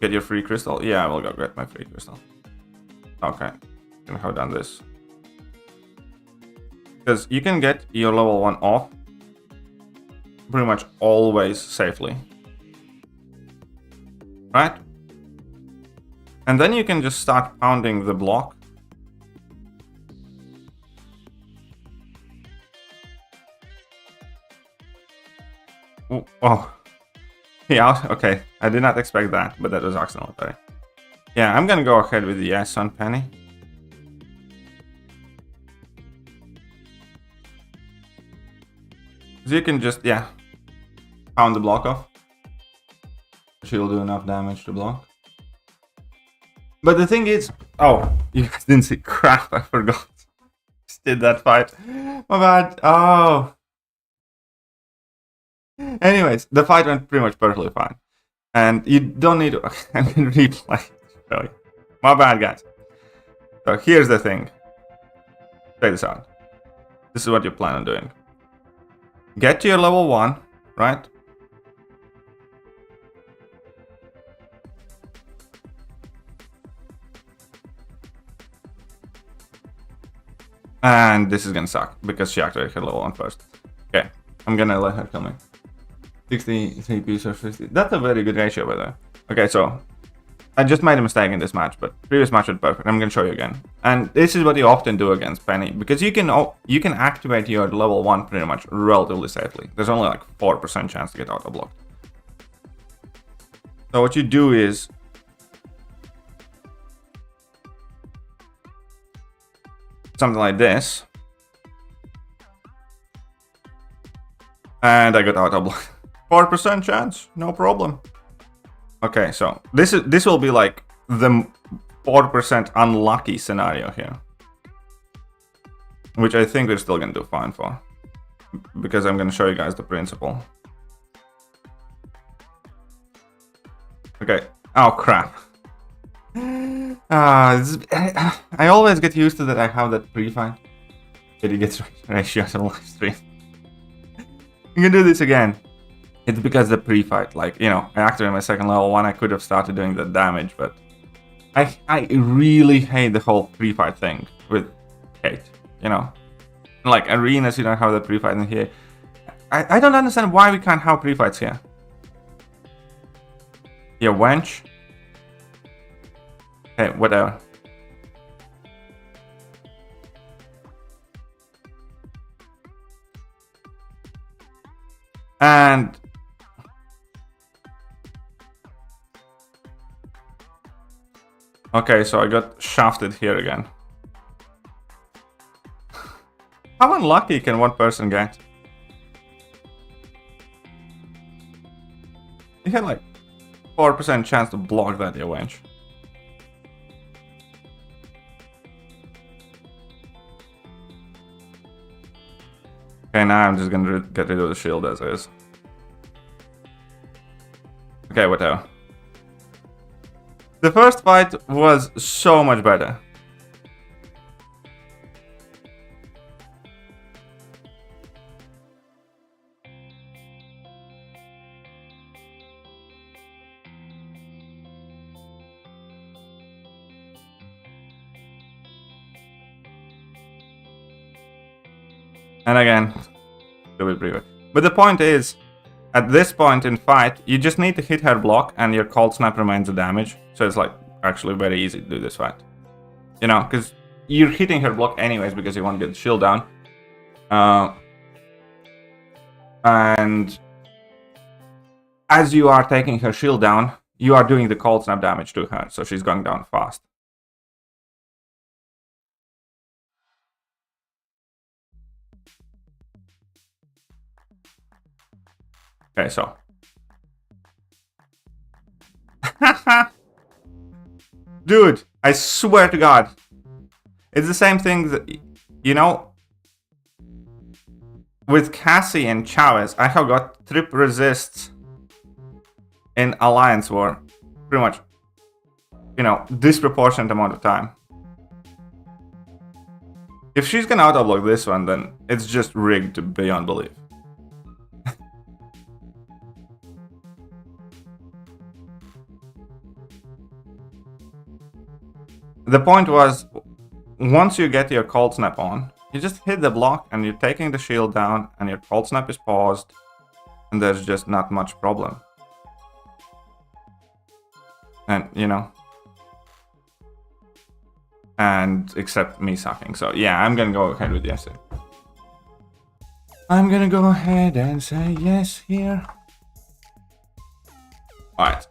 Get your free crystal. Yeah, I will go get my free crystal. Okay, I'm gonna hold down this. Because you can get your level 1 off pretty much always safely. Right? And then you can just start pounding the block. Ooh, oh. Yeah, okay. I did not expect that, but that was accidental. Yeah, I'm gonna go ahead with the yes on Penny. So you can just, yeah, pound the block off. She'll do enough damage to block. But the thing is, oh, you guys didn't see, crap, I forgot. Just did that fight. My bad. Oh. Anyways, the fight went pretty much perfectly fine. And you don't need to, I'm gonna replay it. Really. My bad, guys. So here's the thing. Check this out. This is what you plan on doing. Get to your level 1, right? And this is gonna suck because she activated her level 1 first. Okay, I'm gonna let her kill me. 63 pieces or 50. That's a very good ratio, by the way. Okay, so I just made a mistake in this match, but previous match was perfect. I'm gonna show you again. And this is what you often do against Penny, because you can activate your level 1 pretty much relatively safely. There's only like 4% chance to get auto blocked. So what you do is something like this, and I got auto blocked. 4% chance, no problem. Okay, so this will be like the 4% unlucky scenario here, which I think we're still gonna do fine for, because I'm gonna show you guys the principle. Okay. Oh crap. I always get used to that. I have that pre-fight. It gets ratios on live stream. I'm gonna do this again. It's because the pre-fight, like, you know, I activated my second level 1, I could have started doing the damage, but I really hate the whole pre-fight thing with Kate, you know? Like, arenas, you don't have the pre-fight in here. I don't understand why we can't have pre-fights here. Yeah, wench. Hey, whatever. And okay, so I got shafted here again. How unlucky can one person get? You had like 4% chance to block that, you wench. Okay, now I'm just gonna get rid of the shield as is. Okay, whatever. The first fight was so much better. And again, do it pretty good. But the point is, at this point in fight, you just need to hit her block and your cold snap remains the damage. So it's like actually very easy to do this fight. You know, because you're hitting her block anyways because you want to get the shield down. And as you are taking her shield down, you are doing the cold snap damage to her. So she's going down fast. Okay, so. Dude, I swear to God. It's the same thing that, you know, with Cassie and Chavez, I have got trip resists in Alliance War. Pretty much, you know, disproportionate amount of time. If she's gonna auto-block this one, then it's just rigged beyond belief. the point was, once you get your cold snap on, you just hit the block and you're taking the shield down and your cold snap is paused, and there's just not much problem. And, you know, and except me sucking. So yeah, I'm gonna go ahead with yes. I'm gonna go ahead and say yes here. Alright.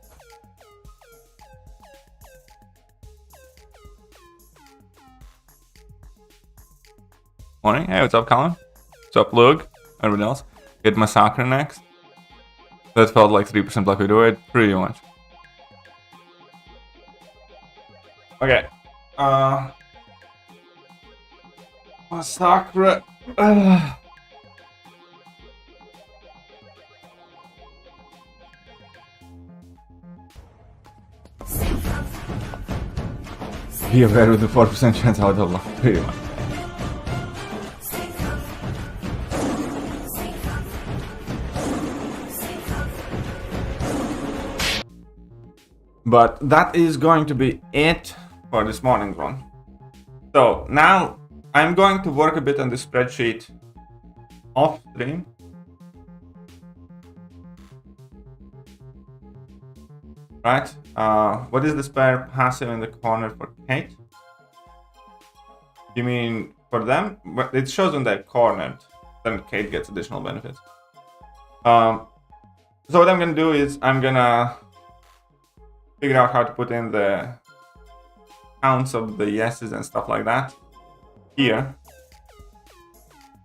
Morning. Hey, what's up, Colin? What's up, Lug? Everyone else? Get Massacre next. That felt like 3% Black Widow. It pretty much. Okay. Massacre. Be aware with the 4% chance out of luck. Pretty much. But that is going to be it for this morning run. So now I'm going to work a bit on this spreadsheet off stream. Right? What is the spare passive in the corner for Kate? You mean for them? But it shows when they're cornered. Then Kate gets additional benefits. So what I'm gonna do is I'm gonna figure out how to put in the counts of the yeses and stuff like that here.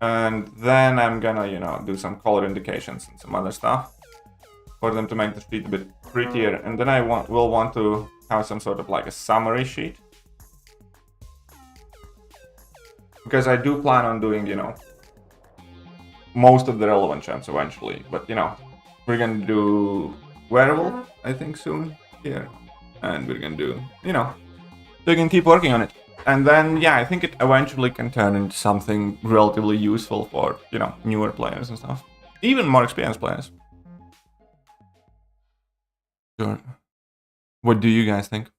And then I'm gonna, you know, do some color indications and some other stuff for them to make the sheet a bit prettier. And then I will want to have some sort of like a summary sheet. Because I do plan on doing, you know, most of the relevant champs eventually. But, you know, we're gonna do Werewolf, I think, soon here. And we're gonna do, you know, so we can keep working on it. And then, yeah, I think it eventually can turn into something relatively useful for, you know, newer players and stuff. Even more experienced players. Sure. What do you guys think?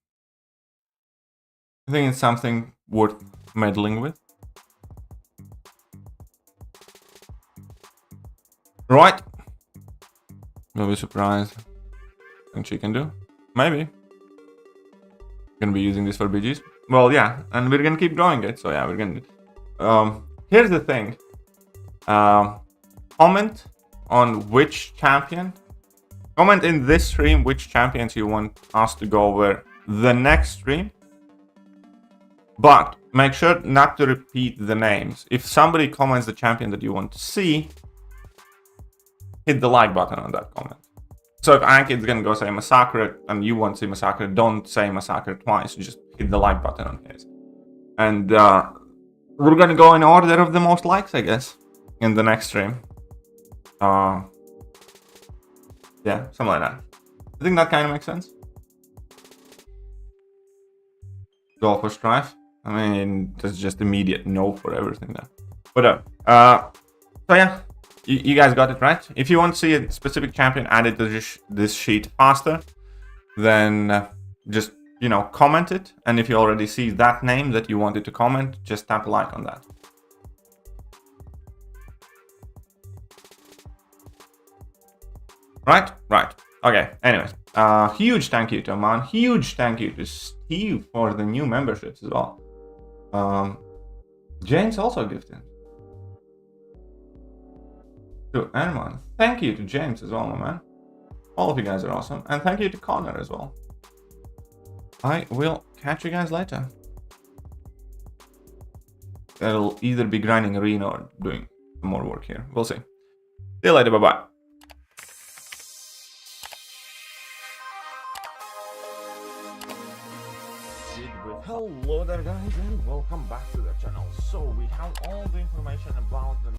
I think it's something worth meddling with. Right. You'll be surprised. Think she can do? Maybe. Gonna be using this for BGs. Well, yeah, and we're gonna keep growing it. So yeah, we're gonna. Here's the thing. Comment on which champion. Comment in this stream which champions you want us to go over the next stream. But make sure not to repeat the names. If somebody comments the champion that you want to see, hit the like button on that comment. So if Ankit's gonna go say Massacre and you want to see Massacre, don't say Massacre twice, just hit the like button on his. And we're gonna go in order of the most likes, I guess, in the next stream. Yeah, something like that. I think that kind of makes sense. Go for Strife. I mean, that's just immediate no for everything there. But so yeah. You guys got it right. If you want to see a specific champion added to this sheet faster, then just, you know, comment it. And if you already see that name that you wanted to comment, just tap a like on that. Right? Right. Okay. Anyways, huge thank you to Aman. Huge thank you to Steve for the new memberships as well. James also gifted. To Erman. Thank you to James as well, my man. All of you guys are awesome. And thank you to Connor as well. I will catch you guys later. I'll either be grinding arena or doing more work here. We'll see. See you later. Bye-bye. Hello there, guys, and welcome back to the channel. So we have all the information about the